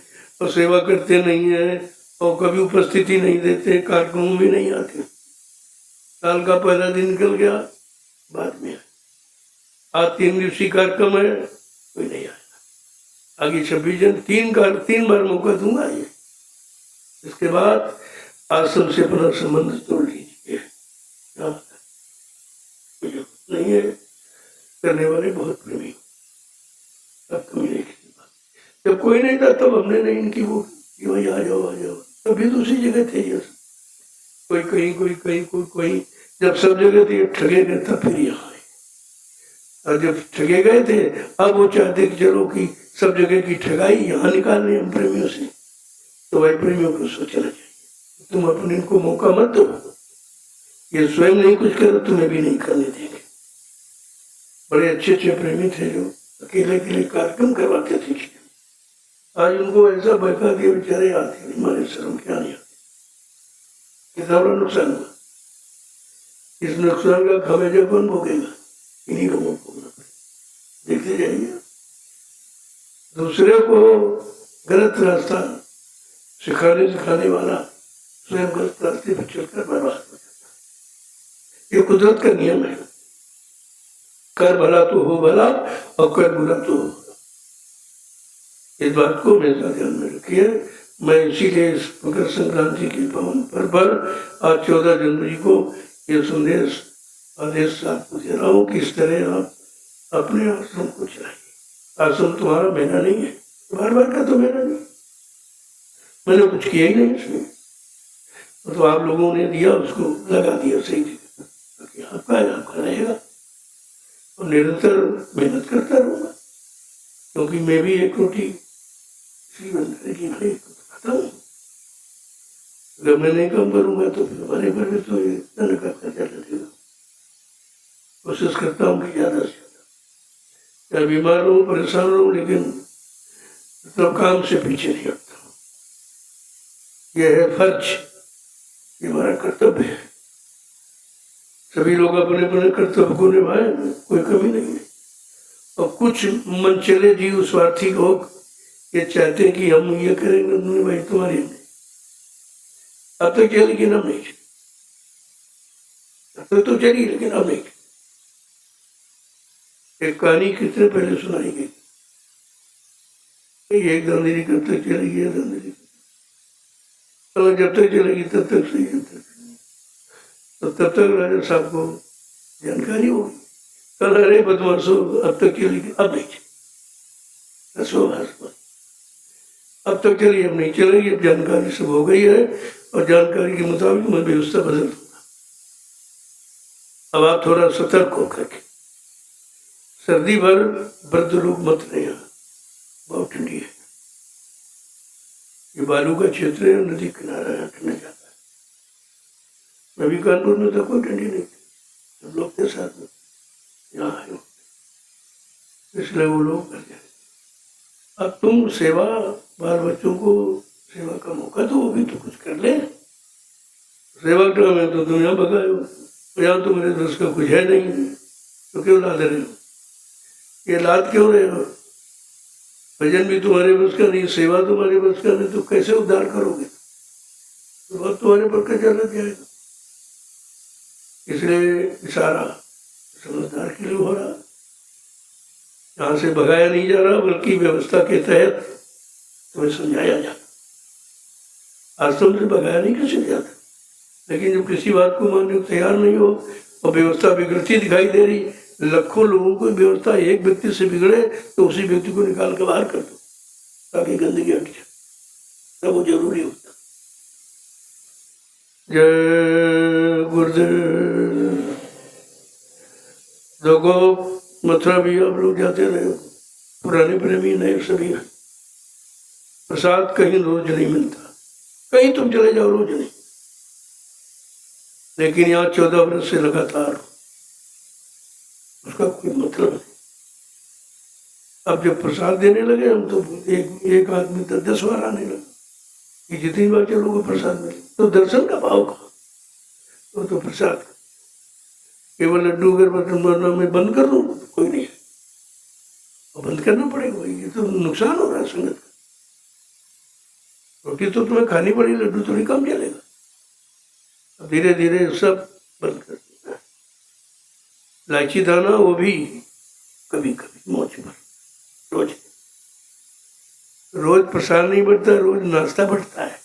और सेवा करते नहीं है और कभी उपस्थिति नहीं देते, कार्यक्रमों में नहीं आते। साल का पहला दिन निकल गया, बाद में आज 3 दिवसीय कार्यक्रम है, कोई नहीं आएगा। आगे 26 जन 3 बार मौका दूंगा ये, इसके बाद आश्रम से अपना संबंध तोड़ लीजिए। नहीं है करने वाले बहुत प्रेमी, जब कोई नहीं था तब हमने नहीं इनकी वो कि भाई आ जाओ आ जाओ, तभी दूसरी जगह थे ये, कोई कहीं कोई कहीं कोई कहीं, जब सब जगह थे ठगे गए तब फिर यहाँ आए। और जब ठगे गए थे अब वो चाहते कि चलो कि सब जगह की ठगाई यहाँ निकाल रहे हम प्रेमियों से, तो भाई प्रेमियों को सोचना चाहिए, तुम अपने को मौका मत दो, ये स्वयं नहीं कुछ करे तुम्हें भी नहीं करने देंगे। बड़े अच्छे अच्छे प्रेमी थे जो अकेले अकेले कार्यक्रम करवाते थे, आज उनको ऐसा बहका दिया बेचारे आते नहीं, हमारे शर्म क्या नहीं आती। कितना बड़ा नुकसान हुआ। इस नुकसान का खामियाजा कौन भोगेगा? इन्हीं लोगों को भोगना पड़ेगा। देखते जाइए, दूसरे को गलत रास्ता सिखाने वाला स्वयं गलत रास्ते पर चलकर बर्बाद हो जाता है। ये कुदरत का नियम है, कर भला तो हो भला और कर बुरा तो हो बुरा। इस बात को हमेशा ध्यान में रखिए। मैं इसीलिए इस मकर संक्रांति के पावन पर्व पर आज 14 जनवरी को ये संदेश आदेश आपको दे रहा हूँ कि इस तरह आप अपने आश्रम को चलाइए। आश्रम तुम्हारा मेरा नहीं है, बार बार का तो मेरा नहीं, मैंने कुछ किया ही नहीं इसमें, तो आप लोगों ने दिया, उसको लगा दिया सही जगह, ताकि आपका रहेगा और निरंतर मेहनत करता रहूँगा। क्योंकि मैं भी एक रोटी की भाई खाता हूँ, अगर मैं नहीं काम करूँगा तो फिर हमारे घर में तो ये धन का खर्चा लगेगा। कोशिश करता हूँ कि ज़्यादा से ज़्यादा, या बीमार रहूँ परेशान रहूँ, लेकिन तो काम से पीछे नहीं हटता हूँ। यह है फर्ज, ये हमारा कर्तव्य है। सभी लोग अपने अपने कर्तव्य को निभाए, कोई कमी नहीं है। और कुछ मनचले जीव स्वार्थी लोग ये चाहते हैं कि हम ये करेंगे, तुमने भाई तुम्हारी नहीं, अब तक चली लेकिन हम नहीं, अब तक तो चली लेकिन हम नहीं। एक कहानी कितने पहले सुनाई गई, एक धंधेरी कब तक चलेगी, धंधेरी तो जब तक चलेगी तब तक सही, तो तब तक राजा साहब को जानकारी होगी, कल अरे बदमाशों अब तक चलेगी, अब नहीं चलेगी, अब तक चलिए, अब नहीं चलेगी, अब जानकारी सब हो गई है और जानकारी के मुताबिक मैं व्यवस्था बदल दूंगा। अब आप थोड़ा सतर्क होकर के, सर्दी भर वृद्ध लोग मत रहे, यहाँ बहुत ठंडी है, ये बालू का क्षेत्र है, नदी किनारा है, ठंडा जाता है। मैं भी कानपुर में तो कोई ठंडी नहीं थी, सब लोग के साथ में यहाँ आए, इसलिए वो लोग कर जाए। अब तुम सेवा, बाल बच्चों को सेवा का मौका दो, वो भी तो कुछ कर ले। सेवा का मैं तो तुम यहाँ भगाए हो, यहाँ तो मेरे दोस्त का कुछ है नहीं, तो क्यों लाद रहे हो, ये लाद क्यों रहे हो? भजन भी तुम्हारे बस का नहीं, सेवा तुम्हारे बस का नहीं, तो कैसे उद्धार करोगे? तो बहुत तुम्हारे पर कर्जा लग जाएगा। इसलिए इशारा समझदार के लिए हो रहा, यहाँ से भगाया नहीं जा रहा, बल्कि व्यवस्था के तहत तुम्हें समझाया जाता। आश्रम से भगाया नहीं किसी जाता, लेकिन जब किसी बात को मानने को तैयार नहीं हो और व्यवस्था विकृति दिखाई दे रही, लाखों लोगों को व्यवस्था एक व्यक्ति से बिगड़े तो उसी व्यक्ति को निकाल कर बाहर कर दो, ताकि गंदगी हट जाए, तब वो जरूरी होता। जय गुरुदेव। देखो मथुरा भी आप लोग जाते रहे, पुराने प्रेमी नए सभी हैं, प्रसाद कहीं रोज नहीं मिलता, कहीं तुम चले जाओ रोज नहीं, लेकिन यहाँ 14 वर्ष से लगातार, उसका कोई मतलब नहीं। अब जब प्रसाद देने लगे हम तो एक आदमी 10 बार आने लगा कि जितनी बार चलोगे प्रसाद मिले, तो दर्शन का भाव कहा, तो प्रसाद का केवल लड्डू अगर बर्तन बनना मैं बंद कर दूँ कोई नहीं है, और बंद करना पड़ेगा भाई, ये तो नुकसान हो रहा है संगत का। रोटी तो तुम्हें खानी पड़ेगी, लड्डू थोड़ी कम चलेगा। अब धीरे धीरे सब बंद कर देना। इलायची दाना वो भी कभी कभी मौज पर, रोज रोज प्रसाद नहीं बढ़ता, रोज नाश्ता बढ़ता है,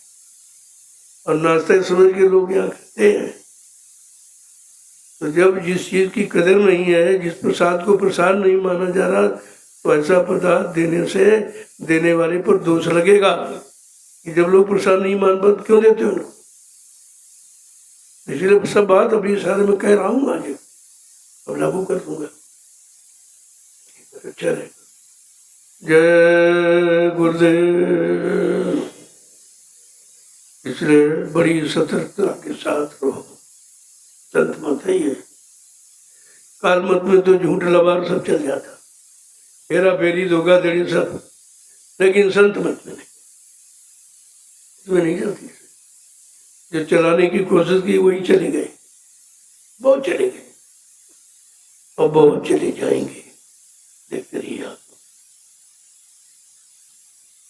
और नाश्ता समझ के लोग यहाँ करते हैं। तो जब जिस चीज की कदर नहीं है, जिस प्रसाद को प्रसाद नहीं माना जा रहा, तो ऐसा पदार्थ देने से देने वाले पर दोष लगेगा कि जब लोग प्रसाद नहीं मान पाते क्यों देते हो ना। इसलिए सब बात अभी सारे में कह रहा हूँ, आज अब लागू कर दूंगा, अच्छा रहेगा। जय गुरुदेव। इसलिए बड़ी सतर्कता के साथ रहो, संत मत है ये। काल मत में तो झूठ लबार सब चल जाता, हेरा फेरी धोखाधड़ी सब, लेकिन संत मत में नहीं, इसमें नहीं चलती। जो चलाने की कोशिश की वही चले गए, बहुत चले गए और बहुत चले जाएंगे। देखते रहिए आप।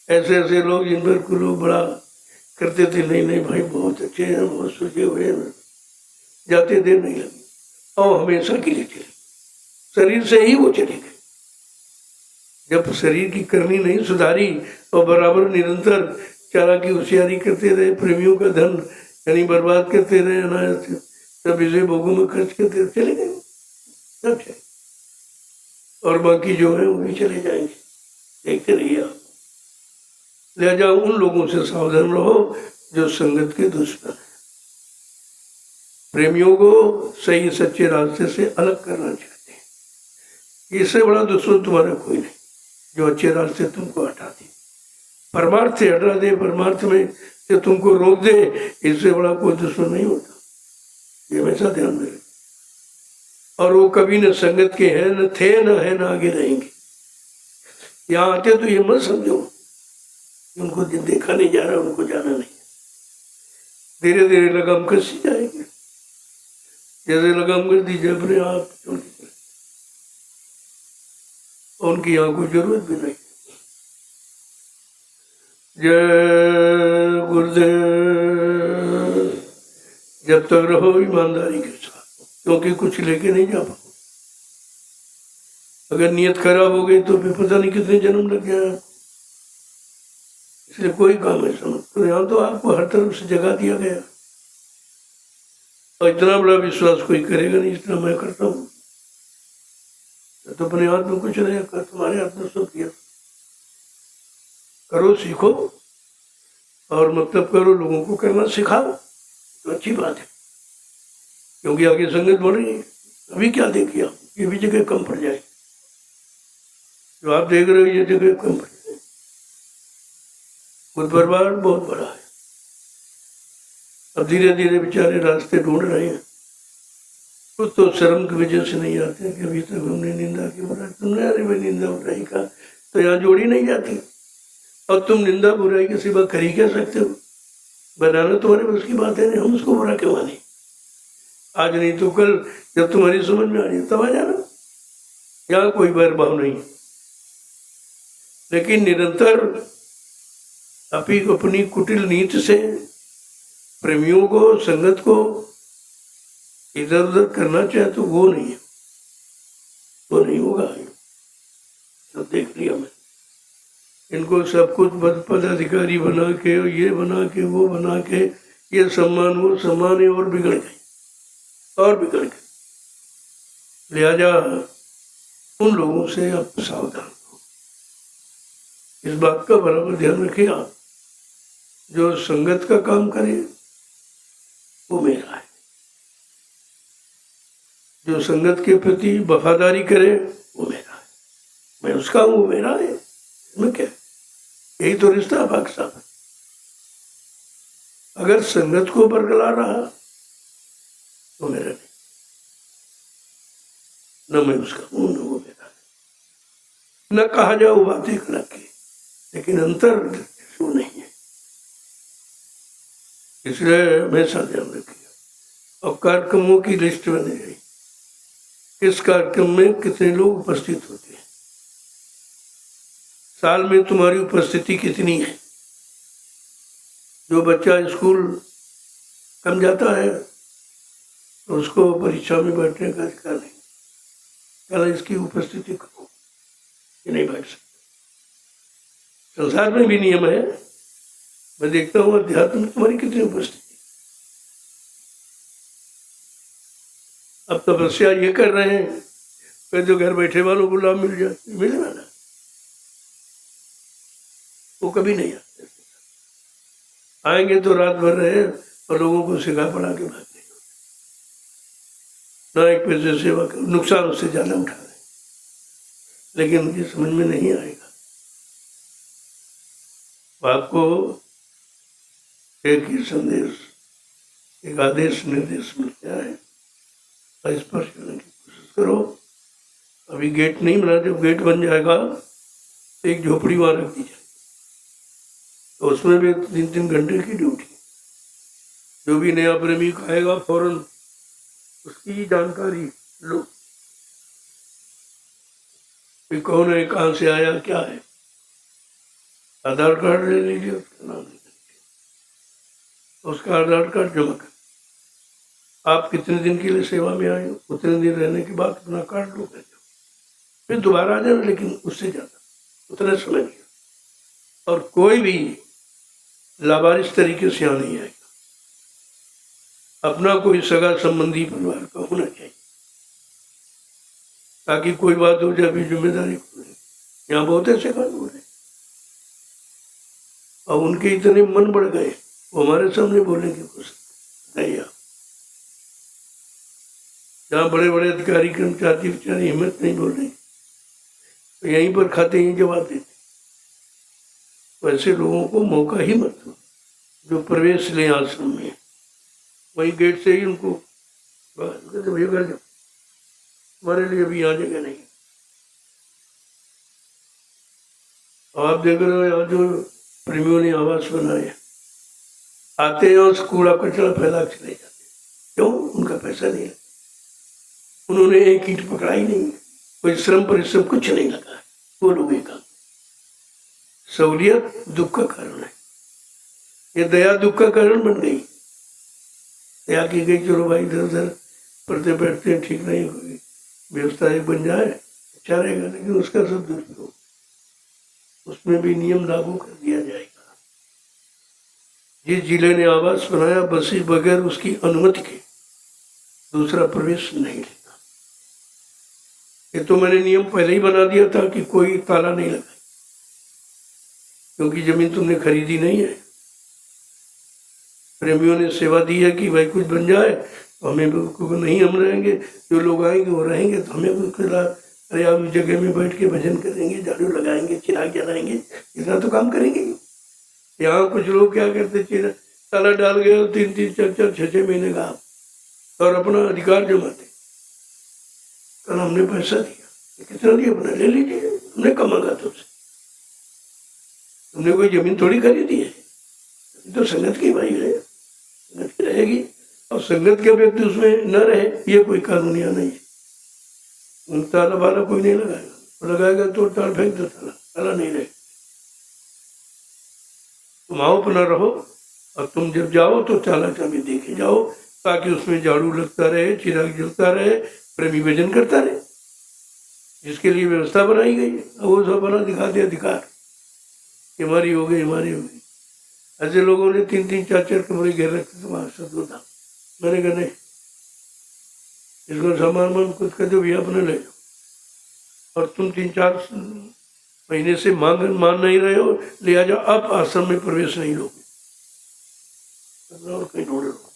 ऐसे ऐसे लोग जिन पर को लोग बड़ा करते थे, नहीं नहीं भाई बहुत अच्छे हैं, बहुत सोचे हुए हैं, जाते देर नहीं लगी और हमेशा के लिए चले, शरीर से ही वो चले गए। जब शरीर की करनी नहीं सुधारी और बराबर निरंतर चालाकी होशियारी करते रहे, प्रेमियों का धन यानी बर्बाद करते रहे, अनायास तब इसे भोगों में खर्च करते चले गए सब चले, और बाकी जो है वो भी चले जाएंगे। देखते रहिए आप। लिहाजा उन लोगों से सावधान रहो जो संगत के दुश्मन है। प्रेमियों को सही सच्चे रास्ते से अलग करना चाहते हैं। इससे बड़ा दुश्मन तुम्हारा कोई नहीं जो अच्छे रास्ते तुमको हटा दे, परमार्थ से हटा दे, परमार्थ में से तुमको रोक दे, इससे बड़ा कोई दुश्मन नहीं होता। ये हमेशा ध्यान में रहे। और वो कभी न संगत के हैं, न थे, न है, न आगे रहेंगे। यहाँ आते तो ये मत समझो उनको देखा नहीं जा रहा, उनको जाना नहीं। धीरे धीरे लगाम कसी जाएगी, जैसे लगाम कर दी जब अपने आप छोड़ के चले, उनकी यहाँ कोई जरूरत भी नहीं। जय गुरुदेव। जब तक रहो ईमानदारी के साथ, क्योंकि कुछ लेके नहीं जा पाओ। अगर नियत खराब हो गई तो फिर पता नहीं कितने जन्म लग जाए। इसलिए कोई काम है समझ तो यहाँ तो आपको हर तरफ से जगा दिया गया, और इतना बड़ा विश्वास कोई करेगा नहीं जितना मैं करता हूँ। तो अपने हाथ में कुछ नहीं कर, तुम्हारे हाथ में सब किया। करो, सीखो और मतलब करो, लोगों को करना सिखाओ तो अच्छी बात है, क्योंकि आगे संगत बढ़ रही है। अभी क्या देखिए आप, ये भी जगह कम पड़ जाए, जो आप देख रहे हो ये जगह कम पड़ जाए। खुद बर्बाद बहुत बड़ा है। अब धीरे धीरे बेचारे रास्ते ढूंढ रहे हैं। कुछ तो शर्म की वजह से नहीं आते कि अभी तक हमने निंदा की बुराई, तुमने अरे भाई निंदा बुराई का तो यहाँ जोड़ी नहीं जाती, और तुम निंदा बुराई के सिवा कर ही क्या सकते हो? बनाना तुम्हारे बस की बात है नहीं, हम उसको बुरा क्यों माने? आज नहीं तो कल जब तुम्हारी समझ में आ रही तब आ जाना। यहाँ कोई बैरभाव नहीं, लेकिन निरंतर अपनी कुटिल नीति से प्रेमियों को, संगत को इधर उधर करना चाहे तो वो नहीं है, वो नहीं होगा। सब देख लिया मैं, इनको सब कुछ पदाधिकारी बना के, ये बना के, वो बना के, ये सम्मान वो सम्मान है, और बिगड़ गए और बिगड़ गए। लिहाजा उन लोगों से आप सावधान हो। इस बात का बराबर ध्यान रखिए आप, जो संगत का काम करे वो मेरा है, जो संगत के प्रति वफादारी करे वो मेरा है, मैं उसका हूँ, वो मेरा है। मैं क्या, यही तो रिश्ता है भाग साहब। अगर संगत को बरकरार रहा तो मेरा नहीं, न मैं उसका हूँ न वो मेरा है। न कहा जाए वो बात एक अलग की, लेकिन अंतर वो नहीं है। इसलिए हमेशा ध्यान रखिए। और कार्यक्रमों की लिस्ट बनी गई, किस कार्यक्रम में कितने लोग उपस्थित होते हैं, साल में तुम्हारी उपस्थिति कितनी है। जो बच्चा स्कूल कम जाता है तो उसको परीक्षा में बैठने का अधिकार नहीं, कल इसकी उपस्थिति करो, ये नहीं बैठ सकते। संसार में भी नियम है, मैं देखता हूँ अध्यात्म में तुम्हारी कितनी उपस्थिति। अब तपस्या ये कर रहे हैं फिर जो घर बैठे वालों को लाभ मिल जाए, मिलेगा ना, वो कभी नहीं आते। आएंगे तो रात भर रहे और लोगों को सिखा पढ़ा के भाग नहीं, ना एक पैसे सेवा कर, नुकसान उससे ज्यादा उठा रहे, लेकिन मुझे समझ में नहीं आएगा। आपको एक ही संदेश, एक आदेश निर्देश मिल जाए, स्पर्श करने की कोशिश करो। अभी गेट नहीं बना, जब गेट बन जाएगा तो एक झोपड़ी वहां रख दी जाए, तो उसमें भी 3-3 घंटे की ड्यूटी, जो भी नया प्रेमी आएगा फौरन उसकी जानकारी लो कि कौन है, कहाँ से आया, क्या है। आधार कार्ड ले लीजिए, उसका नाम लिख लीजिए, उसका आधार कार्ड जमा कर। आप कितने दिन के लिए सेवा में आए हो, उतने दिन रहने के बाद अपना कार्ड लो, फिर दोबारा आ जाना, लेकिन उससे ज्यादा उतना समय नहीं। और कोई भी लावारिस तरीके से यहाँ नहीं आएगा, अपना कोई सगा संबंधी परिवार का होना चाहिए, ताकि कोई बात हो जाए भी जिम्मेदारी को। यहाँ बहुत ऐसे कानून है और उनके इतने मन बढ़ गए, वो हमारे सामने बोलने की कोशिश नहीं। आप जहाँ बड़े बड़े अधिकारी कर्मचारी बेचारे हिम्मत नहीं बोल रहे, तो यहीं पर खाते ही जवाब देते। वैसे लोगों को मौका ही मत दो जो प्रवेश लें आश्रम में, वहीं गेट से ही उनको भैया घर जाओ, हमारे लिए भी यहाँ जगह नहीं। आप देख रहे हो यहाँ जो प्रेमियों ने आवास बनाए, आते हैं और कूड़ा कचरा फैला के चले जाते। क्यों? उनका पैसा नहीं लगा, उन्होंने एक ईंट पकड़ाई नहीं, कोई श्रम परिश्रम कुछ नहीं लगा। वो लोग एक सहूलियत दुख का कारण है, ये दया दुख का कारण बन गई। दया की गई, चलो भाई इधर उधर पढ़ते बैठते ठीक नहीं होगी, व्यवस्था एक बन जाए अच्छा रहेगा, लेकिन उसका सब दुरुपयोग, उसमें भी नियम लागू कर दिया जाएगा। जिस जिले ने आवास बनाया बस बगैर उसकी अनुमति के दूसरा प्रवेश नहीं लेता। ये तो मैंने नियम पहले ही बना दिया था कि कोई ताला नहीं लगाए, क्योंकि जमीन तुमने खरीदी नहीं है। प्रेमियों ने सेवा दी है कि भाई कुछ बन जाए तो हमें नहीं, हम रहेंगे, जो लोग आएंगे वो रहेंगे, तो हमें कुछ अरे आप जगह में बैठ के भजन करेंगे, झाड़ू लगाएंगे, चिराग जलाएंगे, इतना तो काम करेंगे। यहाँ कुछ लोग क्या करते, ताला डाल गए 3-3, 4-4, 6-6 महीने का और अपना अधिकार जमाते। कल हमने पैसा दिया, कितना दिया, अपना ले लीजिए, हमने कम मांगा तुमसे, तुमने कोई जमीन थोड़ी खरीदी है, तो संगत की भाई है, संगत की रहेगी, और संगत के व्यक्ति उसमें न रहे, ये कोई कानून यहाँ नहीं है। ताला वाला कोई नहीं लगाएगा, लगाएगा तो ताल फेंक दो, ताला नहीं रहेगा। तुम आओ अपना रहो, और तुम जब जाओ तो ताला चाबी देखे जाओ, ताकि उसमें झाड़ू लगता रहे, चिराग जलता रहे, प्रेमी भजन करता रहे, जिसके लिए व्यवस्था बनाई गई है। वो सब बना दिखा दे अधिकार, हमारी हो गई, हमारी हो गई। ऐसे लोगों ने 3-3, 4-4 कमरे घेर रखे, तुम्हारा सदगुरु था। मैंने कहा नहीं, इसको सामान मान खुद का जो भी अपने ले जाओ, और तुम 3-4 महीने से मान नहीं रहे हो, लिहाजा आप आश्रम में प्रवेश नहीं लोगे, और कहीं ढूंढ लो,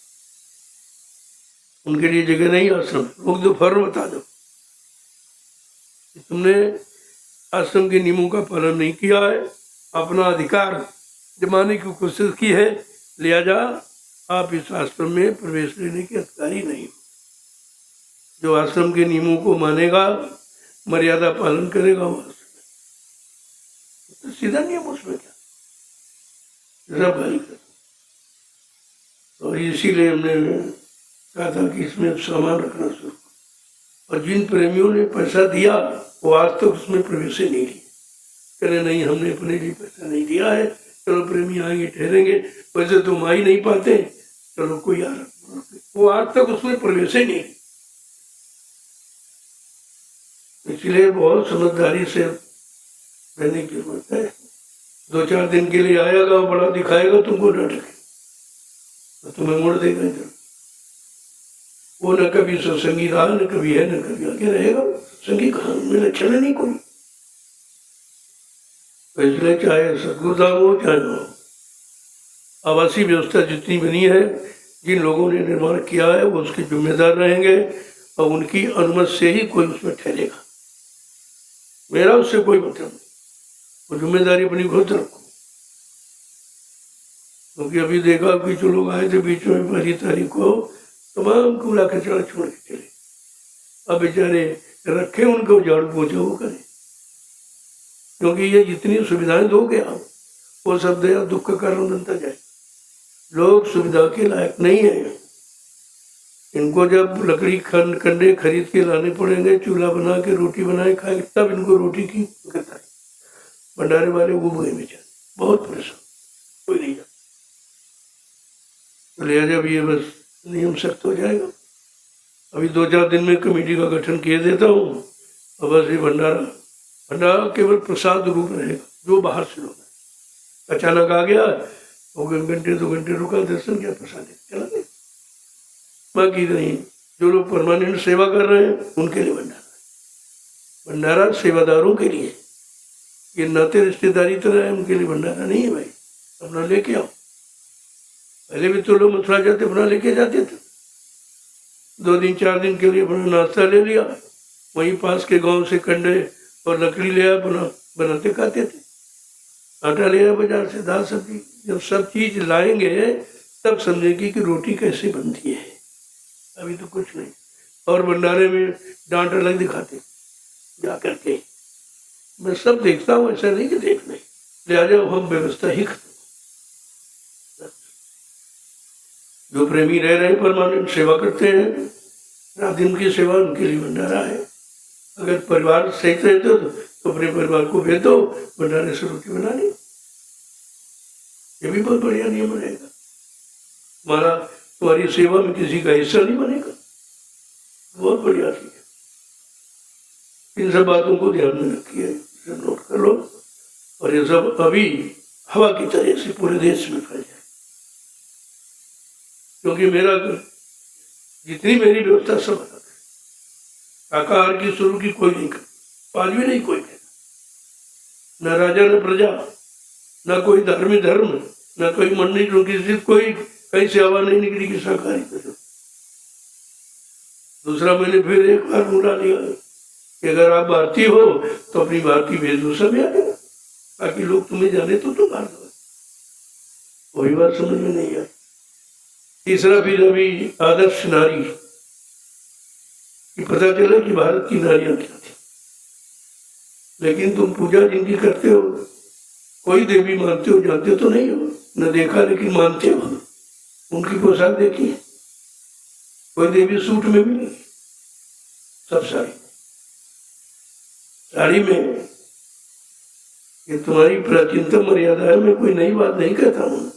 उनके लिए जगह नहीं आश्रम। लोग दो फर्म बता दो कि तुमने आश्रम के नियमों का पालन नहीं किया है, अपना अधिकार जमाने की कोशिश की है, लिहाजा आप इस आश्रम में प्रवेश लेने के अधिकारी नहीं हो। जो आश्रम के नियमों को मानेगा, मर्यादा पालन करेगा, वो तो सीधा नियम, उसमें क्या सब भाई कर। और इसीलिए हमने कहा था कि इसमें सामान रखना शुरू, और जिन प्रेमियों ने पैसा दिया वो आज तक उसमें प्रवेश ही नहीं लिया। कहे नहीं, हमने अपने लिए पैसा नहीं दिया है, चलो प्रेमी आएंगे ठहरेंगे, वैसे तुम आ ही नहीं पाते, चलो कोई आ रहा, वो आज तक उसमें प्रवेश ही नहीं। इसलिए बहुत समझदारी से रहने की जरूरत है। 2-4 दिन के लिए आएगा, बड़ा दिखाएगा तुमको, नाटक तो तुम्हें मोड़ देगा इधर। वो न कभी सत्संगी रहा, न कभी है, न कभी आगे रहेगा। सत्संगी कहाँ में लक्षण नहीं कोई। इसलिए चाहे सदगुरुधाम हो चाहे हो, आवासीय व्यवस्था जितनी बनी है, जिन लोगों ने निर्माण किया है वो उसके जिम्मेदार रहेंगे, और उनकी अनुमति से ही कोई उसमें ठहरेगा। मेरा उससे कोई मतलब नहीं, वो जिम्मेदारी अपनी खुद रखो। क्योंकि अभी देखा कि जो लोग आए थे बीच में 1 तारीख को, तमाम कूड़ा कचरा छोड़ के चले। अब बेचारे रखे उनको झाड़ू पोछा वो करें, क्योंकि ये जितनी सुविधाएं दोगे आप, वो सब दया दुख का कारण बनता जाए। लोग सुविधा के लायक नहीं है। इनको जब लकड़ी कंडे खरीद के लाने पड़ेंगे, चूल्हा बना के रोटी बनाए खाए, तब इनको रोटी की फिक्र है। भंडारे वाले उब गए बेचारे, बहुत परेशान, कोई नहीं जाता। तो लिहाजा भी ये बस नियम सख्त हो जाएगा। अभी 2-4 दिन में कमेटी का गठन किए देता हूँ और बस ये भंडारा केवल प्रसाद रूप रहेगा। जो बाहर से लोग अचानक आ गया, 2 घंटे रुका, दर्शन किया, प्रसाद चला गया। बाकी नहीं, जो लोग परमानेंट सेवा कर रहे हैं उनके लिए भंडारा सेवादारों के लिए, ये नाते रिश्तेदारी तरह है, उनके लिए भंडारा नहीं है भाई। अपना लेके आओ। पहले भी तो लोग मथुरा जाते अपना लेके जाते थे, 2 दिन 4 दिन के लिए अपना नाश्ता ले लिया, वहीं पास के गांव से कंडे और लकड़ी ले आया, बनाते खाते थे। आटा ले आया बाजार से, दाल सब्जी, जब सब चीज लाएंगे तब समझेंगे कि रोटी कैसे बनती है। अभी तो कुछ नहीं। और भंडारे में डांट अलग दिखाते जा करके, मैं सब देखता हूँ, ऐसा नहीं कि देख नहीं। लिहाजा हम व्यवस्था ही खत्म। जो प्रेमी रह रहे परमानेंट सेवा करते हैं, रात दिन की सेवा, उनके लिए भंडारा है। अगर परिवार सही रहते हो तो अपने परिवार को भेज दो, भंडारे से रोटी बना ली। ये भी बहुत बढ़िया नियम रहेगा। तुम्हारी सेवा में किसी का हिस्सा नहीं बनेगा, बहुत बढ़िया चीज है। इन सब बातों को ध्यान में रखिए, नोट कर लो, और ये सब अभी हवा की तरह से पूरे देश में फैल जाए। क्योंकि मेरा जितनी मेरी व्यवस्था सब अलग है। शाकाहार की शुरू की कोई नहीं कर, आज भी नहीं कोई कहता, न राजा न प्रजा, न कोई धर्म, न कोई मंडी, किसी कोई कहीं से हवा नहीं निकली कि शाकाहारी करो। दूसरा मैंने फिर एक बार बुला लिया कि अगर आप भारतीय हो तो अपनी भारतीय वेशभूषा में आ जाओ, ताकि लोग तुम्हें जाने तो भारत हो। वही बात समझ में नहीं आई। तीसरा फिर अभी आदर्श नारी कि पता चला कि भारत की नारियां क्या थी। लेकिन तुम पूजा जिनकी करते हो, कोई देवी मानते हो, जानते तो नहीं हो, न देखा लेकिन मानते हो। उनकी पोशाक देखी, कोई देवी सूट में भी नहीं, सब साड़ी में। ये तुम्हारी प्राचीनतम मर्यादा है, मैं कोई नई बात नहीं कहता हूँ,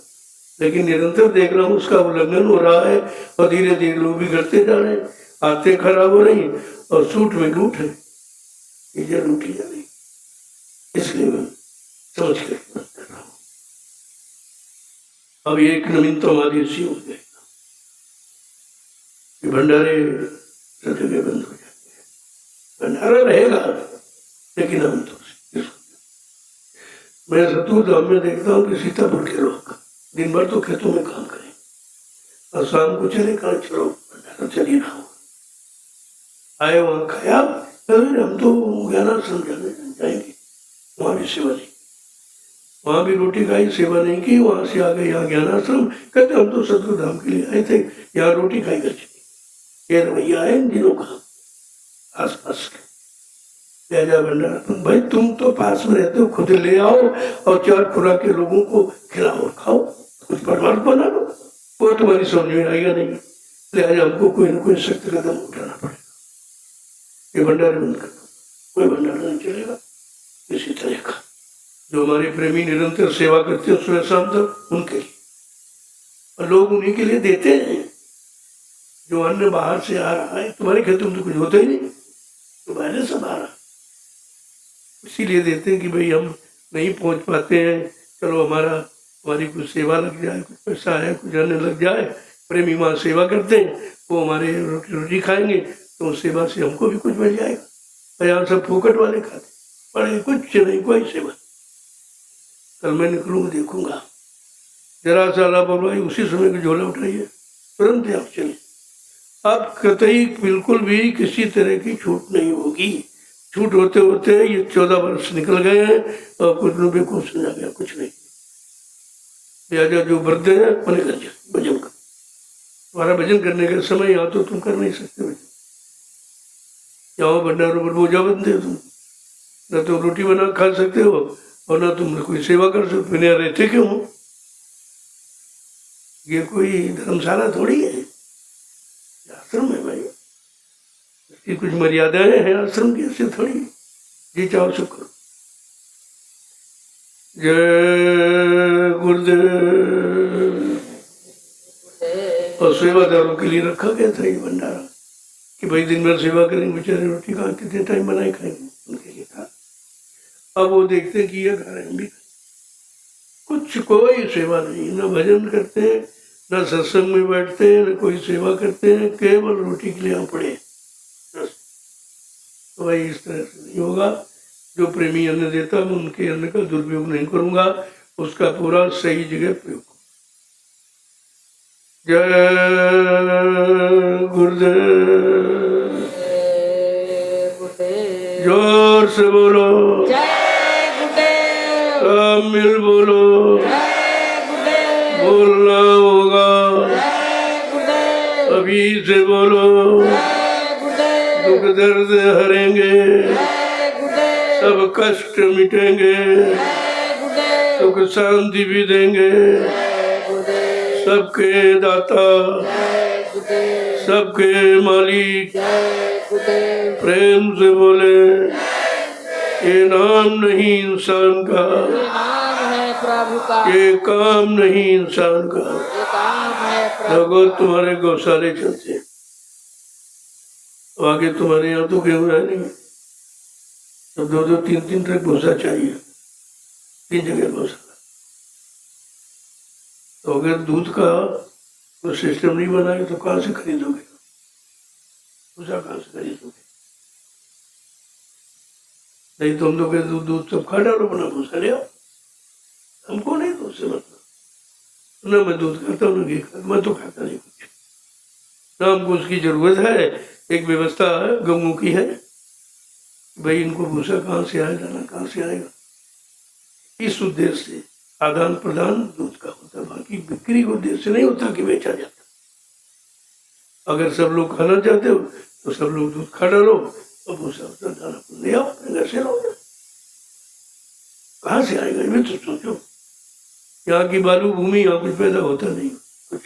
लेकिन निरंतर देख रहा हूँ उसका उल्लंघन हो रहा है, और धीरे धीरे लोग भी करते जा रहे हैं, आते खराब हो रही, और सूट में लूट है, ये लूटी जा रही। इसलिए मैं समझ कर कर रहा हूँ। अब एक नवीनतम आदेश ही हो जाएगा कि भंडारे सब जगह बंद हो जाएंगे। भंडारा रहेगा लेकिन हम तो मैं सतुर धाम में देखता हूँ कि सीतापुर के लोग दिन भर तो खेतों में काम करें और शाम को चले कहा चलो भंडारा चलिए रहा हूँ। आए वहां खाया, हम तो ज्ञानाश्रम जाएंगे, वहां भी सेवा नहीं, वहां भी रोटी खाई, सेवा नहीं की, वहां से आ गए यहाँ ज्ञानाश्रम, कहते हम तो सतगुरु धाम के लिए आए थे, यहाँ रोटी खाई कर चली। ये रवैया है इन दिनों का आस पास के। भंडारा भाई तुम तो पास में रहते हो, खुद ले आओ और 4 खुराक के लोगों को खिलाओ और खाओ, कुछ परिवार बना लो। वो तुम्हारी समझ में आएगा नहीं, लिहाजा हमको कोई ना कोई सख्त कदम उठाना पड़ेगा। ये भंडारे बंद कर दो, कोई भंडारा नहीं चलेगा इसी तरह का। जो हमारे प्रेमी निरंतर सेवा करते हैं सुबह शाम तक, उनके लिए, और लोग उन्हीं के लिए देते हैं। जो अन्न बाहर से आ रहा है, तुम्हारे खेतों में तो कुछ होता ही नहीं, तो बाहर सब आ रहा, इसीलिए देते हैं कि भाई हम नहीं पहुंच पाते हैं, चलो हमारी कुछ सेवा लग जाए, कुछ पैसा है, कुछ अन्न लग जाए। प्रेमी माँ सेवा करते हैं, वो हमारे रोटी खाएंगे तो उस सेवा से हमको भी कुछ मिल जाएगा। यहाँ सब फोकट वाले खाते, बड़े कुछ नहीं, कोई सेवा। कल मैं निकलूंगा, देखूंगा, जरा सा लापरवाही, उसी समय को झोला उठाइए, तुरंत आप चले। अब कतई बिल्कुल भी किसी तरह की छूट नहीं होगी। छूट होते होते ये 14 वर्ष निकल गए हैं और कुछ रुपये को समझा गया, कुछ नहीं। लिहाजा जो वृद्ध है उन्हें कर जाए, भजन कर। तुम्हारा भजन करने का समय यहाँ तो तुम कर नहीं सकते भजन, यहाँ भंडारों पर बोझा बनते हो तुम, न तो रोटी बना खा सकते हो और ना तुम कोई सेवा कर सकते हो, बिना रहते क्यों हो। ये कोई धर्मशाला थोड़ी है, आश्रम है भाई। इसकी कुछ मर्यादाएं हैं आश्रम की, ऐसे थोड़ी जी चाहो सो करो। जय गुरुदेव। और सेवादारों के लिए रखा गया था ये भंडारा कि भाई दिन भर सेवा करेंगे, बेचारे रोटी कहाँ कितने टाइम बनाए खाएंगे, उनके लिए था। अब वो देखते कि ये खा रहे हैं, हम भी कुछ कोई सेवा नहीं, न भजन करते हैं, न सत्संग में बैठते हैं, न कोई सेवा करते हैं, केवल रोटी के लिए यहाँ पड़े। तो भाई इस तरह से नहीं होगा। जो प्रेमी अन्न देता मैं उनके अन्न का दुरुपयोग नहीं करूंगा, उसका पूरा सही जगह प्रयोग। जय गुरुदेव। जोर से बोलो, जय गुरुदेव। सब मिल बोलो, जय गुरुदेव। बोलना होगा, जय गुरुदेव। अभी से बोलो, जय गुरुदेव। दुख दर्द हरेंगे, जय गुरुदेव। सब कष्ट मिटेंगे, जय गुरुदेव। सुख शांति भी देंगे, जय गुरुदेव। सबके दाता, जय गुरुदेव। सबके मालिक। जय गुरुदेव। प्रेम से बोले, ये नाम नहीं इंसान का, ये नाम है प्रभु का, ये काम नहीं इंसान का। ये काम है प्रभु लोगों का। तुम्हारे गौशाले चलते हैं, तो आगे तुम्हारे यहाँ तो गेहूँ है नहीं, तो 2-2, 3-3 ट्रक भूसा चाहिए, 3 जगह गौशाला। तो अगर दूध का तो सिस्टम नहीं बनाए तो कहाँ से खरीदोगे, भूसा कहाँ से खरीदोगे? नहीं तो हम तो कहते दूध सब खा डालो, अपना भूसा ले आओ, हमको नहीं दूध से मतलब। ना मैं दूध खाता हूँ, ना घी खाता, मैं तो खाता नहीं कुछ, ना हमको उसकी जरूरत है। एक व्यवस्था गऊ की है, भाई इनको भूसा कहाँ से आएगा, ना कहाँ से आएगा, इस उद्देश्य से आदान प्रदान दूध का होता है, बाकी बिक्री के उद्देश्य से नहीं होता कि बेचा जाता। अगर सब लोग खाना चाहते हो तो सब लोग दूध खा डालो और भूसा दाना ले आओ, घर से लो। कहाँ से आएगा ये तो सोचो। यहाँ की बालू भूमि, यहाँ कुछ पैदा होता नहीं कुछ।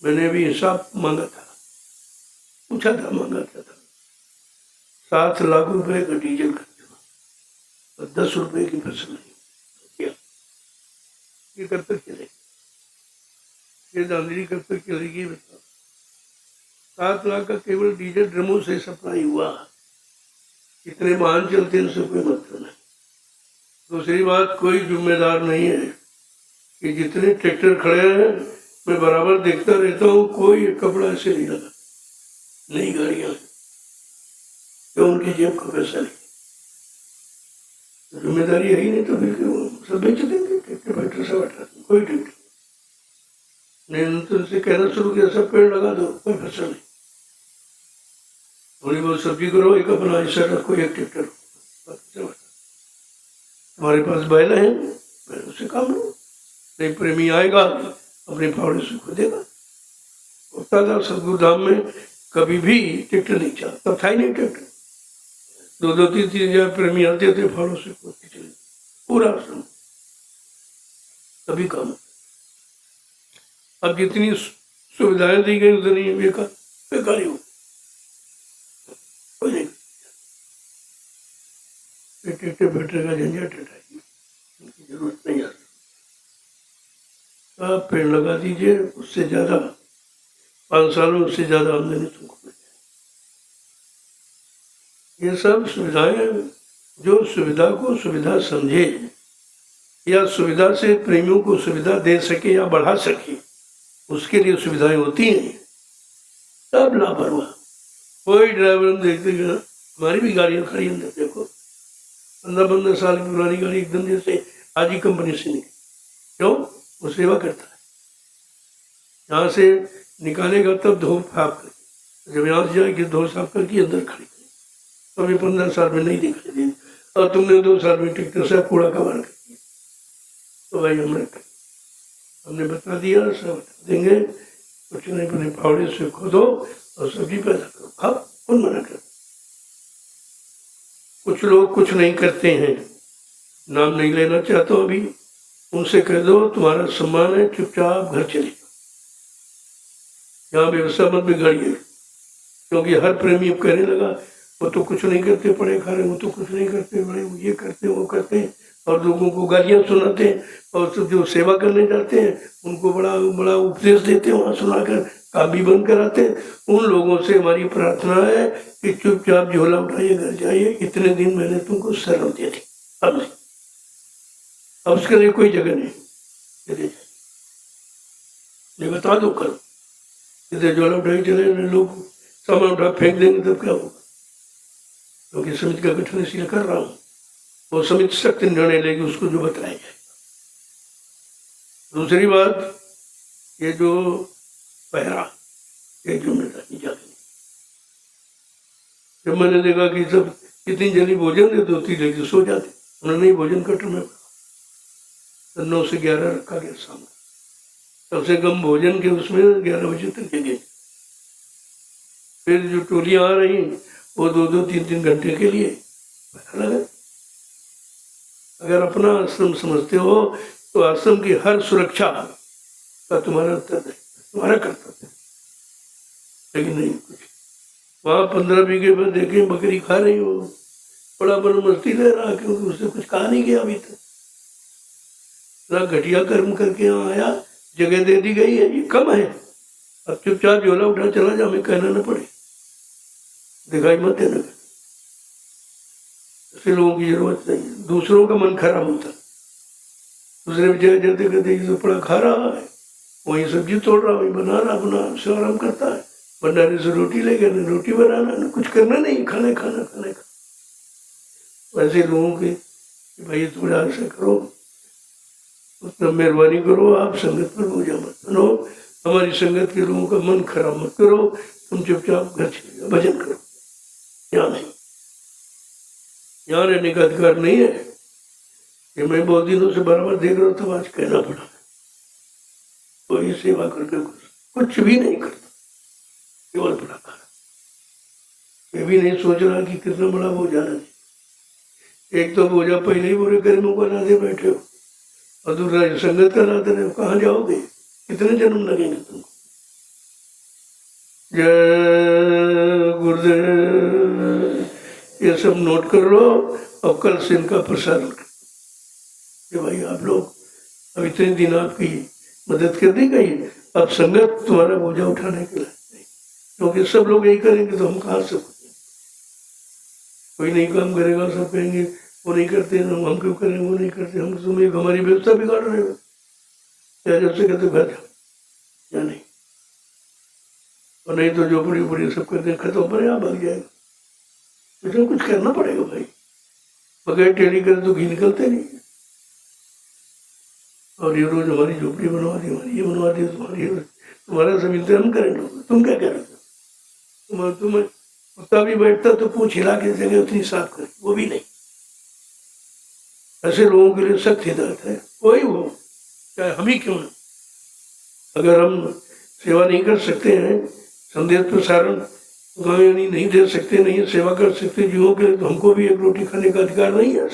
मैंने अभी हिसाब मांगा था, पूछा था, मांगा था 7 लाख रुपए का डीजल खर्च हुआ और 10 रुपए की फसल नहीं। ये कब तक चलेगी, ये दांधली कब तक चलेगी बताओ। 7 लाख का केवल डीजल ड्रमों से सप्लाई हुआ, इतने वाहन चलते हैं, उससे कोई मतलब नहीं। दूसरी बात, कोई जिम्मेदार नहीं है कि जितने ट्रैक्टर खड़े हैं मैं बराबर देखता रहता हूँ, कोई कपड़ा ऐसे नहीं लगा, नई गाड़ियां क्यों, उनकी जेब का पैसा नहीं, जिम्मेदारी है ही नहीं, तो फिर क्यों सब बेच देंगे, ट्रैक्टर फैक्टर सब हटा देंगे, कोई ट्रैक्टर नहीं। तो उनसे कहना शुरू किया, सब पेड़ लगा दो, कोई फसल नहीं, थोड़ी बहुत सब्जी करो, एक अपना ऐसा रखो, एक ट्रैक्टर तुम्हारे पास बैल है, बैलों से काम लो। नहीं प्रेमी आएगा अपने फावड़े से खोदेगा। होता था सदगुरु धाम में कभी भी ट्रैक्टर नहीं चला, तब था ही नहीं ट्रैक्टर, 2-2, 3-3 हजार प्रेमी आते थे, फावड़ों से खोद के चले, पूरा आश्रम तभी काम। अब जितनी सुविधाएं दी गई उतनी बेकारी हो, कोई नहीं। ट्रैक्टर फैक्टर का झंझट हटाइए, उनकी जरूरत नहीं है। आप पेड़ लगा दीजिए, उससे ज्यादा 5 साल में उससे ज्यादा आमदनी तुमको मिल जाए। ये सब सुविधाएं, जो सुविधा को सुविधा समझे या सुविधा से प्रेमियों को सुविधा दे सके या बढ़ा सके, उसके लिए सुविधाएं होती हैं। सब लापरवाह, कोई ड्राइवर हम देखते हैं, हमारी भी गाड़ियां खड़ी अंदर देखो, 15-15 साल की पुरानी गाड़ी एकदम जैसे आज ही कंपनी से निकली, क्यों, वो सेवा करता है। यहाँ से निकालेगा तब धो साफ करके, जब यहाँ से जाएगी धो साफ करके अंदर खड़ी, तो अभी 15 साल में नहीं दिखाई देगी, और तुमने 2 साल में ट्रैक्टर से कूड़ा कबाड़ कर दिया। तो भाई हमने बता दिया, सब बता देंगे, कुछ नहीं, अपने फावड़े से खोदो और सब्जी पैदा करो, खाओ, कौन मना कर। कुछ लोग कुछ नहीं करते हैं, नाम नहीं लेना चाहता हूँ अभी, उनसे कह दो तुम्हारा सम्मान है, चुपचाप घर चले जाओ, यहाँ व्यवस्था मत बिगाड़िए। क्योंकि हर प्रेमी अब कहने लगा वो तो कुछ नहीं करते पढ़े खा रहे, वो तो कुछ नहीं करते बड़े, वो ये करते वो करते हैं, और लोगों को गालियाँ सुनाते हैं, और सब जो सेवा करने जाते हैं उनको बड़ा बड़ा उपदेश देते हैं, वहाँ सुनाकर काम भी बंद कराते हैं। उन लोगों से हमारी प्रार्थना है कि चुपचाप झोला उठाइए घर जाइए। इतने दिन मैंने तुमको शरण दी थी, अब नहीं, अब उसके लिए कोई जगह नहीं, चले जाइए। ये बता दो करो, इधर झोला उठाई चले लोग सामान उठा फेंक देंगे तब क्या होगा। क्योंकि समिति का गठन इसलिए कर रहा हूँ, वो समिति सख्त निर्णय लेगी उसको जो बताया जाए। दूसरी बात, ये जो पहरा, ये जिम्मेदारी जाती, जब मैंने देखा कि सब कितनी जल्दी भोजन दे होती लेकिन सो जाते, उन्होंने भोजन कटर में 9 से 11 रखा गया सामने, सबसे कम भोजन के उसमें 11 बजे तक जगे। फिर जो टोलियां आ रही वो 2-2, 3-3 घंटे के लिए लगे। अगर अपना आश्रम समझते हो तो आश्रम की हर सुरक्षा का तुम्हारा उत्तर है, तुम्हारा कर्तव्य। लेकिन नहीं कुछ, वहाँ 15 बीघे पर देखे बकरी खा रही हो, बड़ा बड़ा मस्ती ले रहा, क्योंकि उससे कुछ कहा नहीं गया अभी तक। इतना घटिया कर्म करके यहाँ आया, जगह दे दी गई है, ये कम है। अब चुपचाप झोला उठा चला जा, हमें कहना न पड़े, दिखाई मत देना। ऐसे लोगों की जरूरत नहीं, दूसरों का मन खराब होता, दूसरे बेचारे जाते कहते तो पड़ा खा रहा है, वहीं सब्जी तोड़ रहा, वहीं बना रहा, अपना से आराम करता है, भंडारे से रोटी ले गया, न रोटी बनाना न कुछ करना, नहीं खाने खाना खाने का। वैसे लोगों के भाई थोड़ा ऐसा करो, उतना मेहरबानी करो, आप संगत पर बोझा मत बनो, हमारी संगत के लोगों का मन खराब मत करो, तुम चुपचाप घर चले जाओ, भजन करो। यहाँ नहीं, यहाँ रहने का अधिकार नहीं है। ये मैं बहुत दिनों से बराबर देख रहा हूँ, तब आज कहना पड़ा, तो ये सेवा करके कुछ भी नहीं करता, केवल बड़ा कर। ये भी नहीं सोच रहा कि कितना बड़ा बोझा नहीं। एक तो बोझा पहले ही बुरे कर्मों को लादे बैठे हो, और दूसरा संगत का लाते रहे हो, कहाँ जाओगे, कितने जन्म लगेंगे तुमको। जय गुरुदेव, ये सब नोट कर लो, और कल से इनका प्रसारण कर कि भाई आप लोग अब इतने दिन आपकी मदद कर दी गई, अब संगत तुम्हारा बोझा उठाने के लिए नहीं, क्योंकि सब लोग यही करेंगे तो हम कहाँ से, कोई नहीं काम करेगा, सब कहेंगे वो नहीं करते, हम क्यों करें, वो नहीं करते, हम तुम एक हमारी व्यवस्था बिगाड़ रहे हो। क्या जब से कहते घर जाओ या नहीं, और नहीं तो जो बड़ी बड़ी सब करते हैं खत्म पर यहाँ भाग जाएगा। इसमें कुछ करना पड़ेगा भाई, बगैर टेढ़ी करे तो घी निकलते नहीं। और ये रोज हमारी झोपड़ी बनवा दी, हमारी ये बनवा दी, तुम्हारा सब इंतजाम करेंगे, तुम क्या कह रहे हो। तुम्हें कुत्ता भी बैठता तो पूछ हिला के जगह उतनी साफ करे, वो भी नहीं। ऐसे लोगों के लिए सख्त हिदायत है, कोई वो चाहे हम ही क्यों न। अगर हम सेवा नहीं कर सकते हैं, संदेश प्रसारण गाँव नहीं दे सकते, नहीं सेवा कर सकते जीवों के लिए, तो हमको भी एक रोटी खाने का अधिकार नहीं है।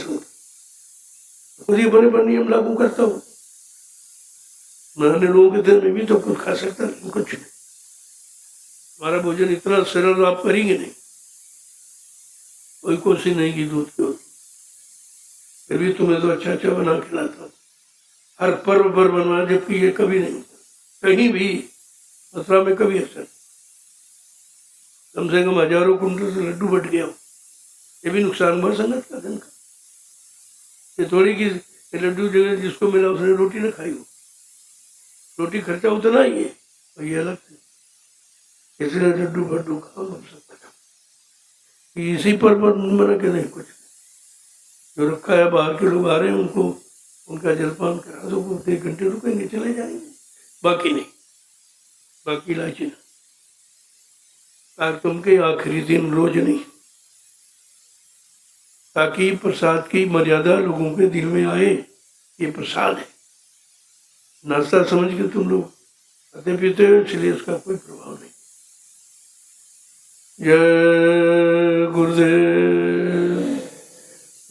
खुद ही बड़े बड़े नियम लागू करता हूँ, मैं लोगों के दिल में भी तो कुछ खा सकता नहीं, कुछ नहीं। हमारा भोजन इतना सरल आप करेंगे नहीं, कोई कोशिश नहीं की दूध की होती, फिर भी तुम्हें तो अच्छा अच्छा बना खिलाता हूँ, हर पर्व पर बनवा, जबकि ये कभी नहीं कहीं भी मथुरा में कभी ऐसा, कम से कम हजारों कुंटल से लड्डू बट गया हो, ये भी नुकसान हुआ संगत का धन का। ये थोड़ी की लड्डू जगह जिसको मिला उसने रोटी न खाई हो, रोटी खर्चा उतना ही है, और ये अलग है। इसलिए लड्डू फड्डू खाओ, सब खत्म। इसी पर मना के नहीं, कुछ जो रखा है, बाहर के लोग आ रहे हैं उनको उनका जलपान करा दो, 1 घंटे रुकेंगे चले जाएंगे, बाकी नहीं, बाकी इलायची ना। तुम के आखिरी दिन रोज नहीं, ताकि प्रसाद की मर्यादा लोगों के दिल में आए, ये प्रसाद है, नाश्ता समझ के तुम लोग खाते पीते हो, इसलिए उसका कोई प्रभाव नहीं। जय गुरुदेव।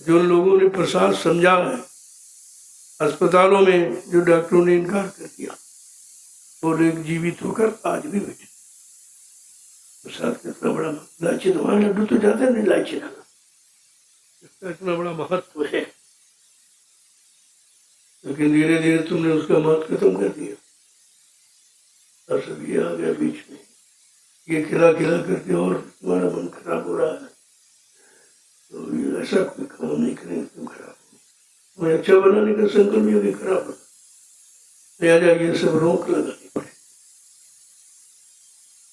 जो लोगों ने प्रसाद समझा है, अस्पतालों में जो डॉक्टरों ने इनकार कर दिया, वो लोग जीवित होकर आज भी बैठे। प्रसाद का इतना बड़ा इलायची, तो वहां लड्डू तो जाते नहीं इलायची खाना, इसका इतना बड़ा महत्व है, लेकिन धीरे धीरे तुमने उसका महत्व खत्म कर दिया। और सब ये आ गया बीच में, ये खिला खिला करके और तुम्हारा मन खराब हो रहा है, तो ये ऐसा कोई काम नहीं करेंगे तुम खराब, तुम्हें अच्छा बनाने का संकल्प योगी खराब हो, लिहाजा ये सब रोक लगानी पड़े।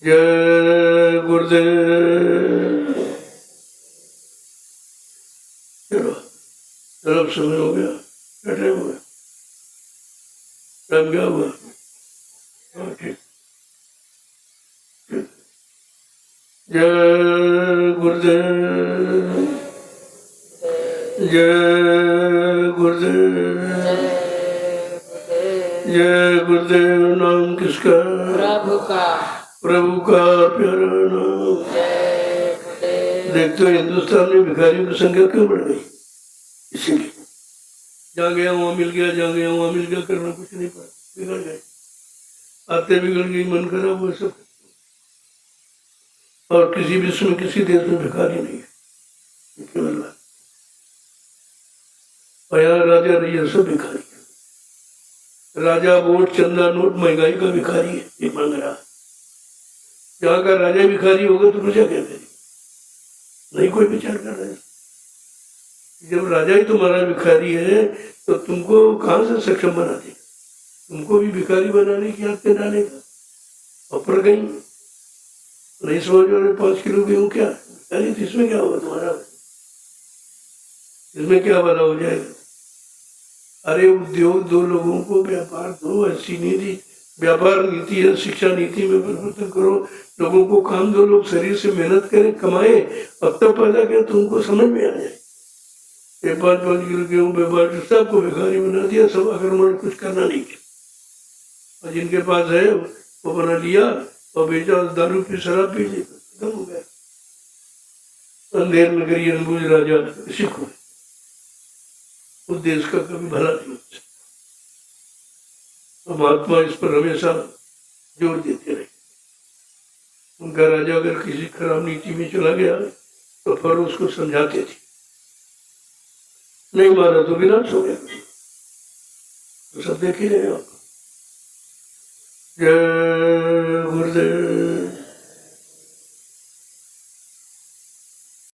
जय गुरुदेव। चलो चलो, अब समय हो गया, बैठे हुए टाइम क्या हुआ? हाँ, ठीक। जय गुरुदेव, जय गुरुदेव, जय गुरुदेव। नाम किसका? प्रभु का। प्रभु का प्यारा नाम। जय गुरुदेव। देखते हो हिंदुस्तान में भिखारियों की संख्या क्यों बढ़ गई? इसीलिए जहाँ गया वहाँ मिल गया, जहाँ गया वहाँ मिल गया, करना कुछ नहीं पड़ा, बिगड़ गए, आते बिगड़ गई, मन खराब हुआ सब। और किसी विश्व में किसी देश में भिखारी नहीं है, केवल बात। और यहाँ राजा रैया सब भिखारी है। राजा वोट चंदा नोट महंगाई का भिखारी है, ये मांग रहा है। जहाँ का राजा भिखारी होगा तो प्रजा क्या करेगी? नहीं कोई विचार कर रहा है। जब राजा ही तुम्हारा भिखारी है तो तुमको कहाँ से सक्षम बना देगा? तुमको भी भिखारी बनाने की आदत डालेगा। और गई नहीं समझ रहे, 5 किलो गेहूँ क्या भिखारी, तो इसमें क्या होगा तुम्हारा? इसमें क्या भला हो जाएगा? अरे उद्योग दो, लोगों को व्यापार दो, ऐसी नीति, व्यापार नीति है, शिक्षा नीति में परिवर्तन करो, लोगों को काम दो, लोग शरीर से मेहनत करें, कमाए, अब तब पैदा करें, तुमको समझ में आ जाए। 5-5 किलो गेहूँ व्यापार सबको भिखारी बना दिया, सब आक्रमण कुछ करना नहीं किया। और जिनके पास है वो बना लिया और बेचा, दारू पी शराब पी ली, खत्म हो गया। अंधेर में गई अनबुझ राजा सिखो, उस देश का कभी भला नहीं हो सकता। तो महात्मा इस पर हमेशा जोर देते रहे। उनका राजा अगर किसी खराब नीति में चला गया तो फिर उसको समझाते थे, नहीं माना तो विनाश हो गया। तो सब देख ही रहे आप। जय गुरुदेव।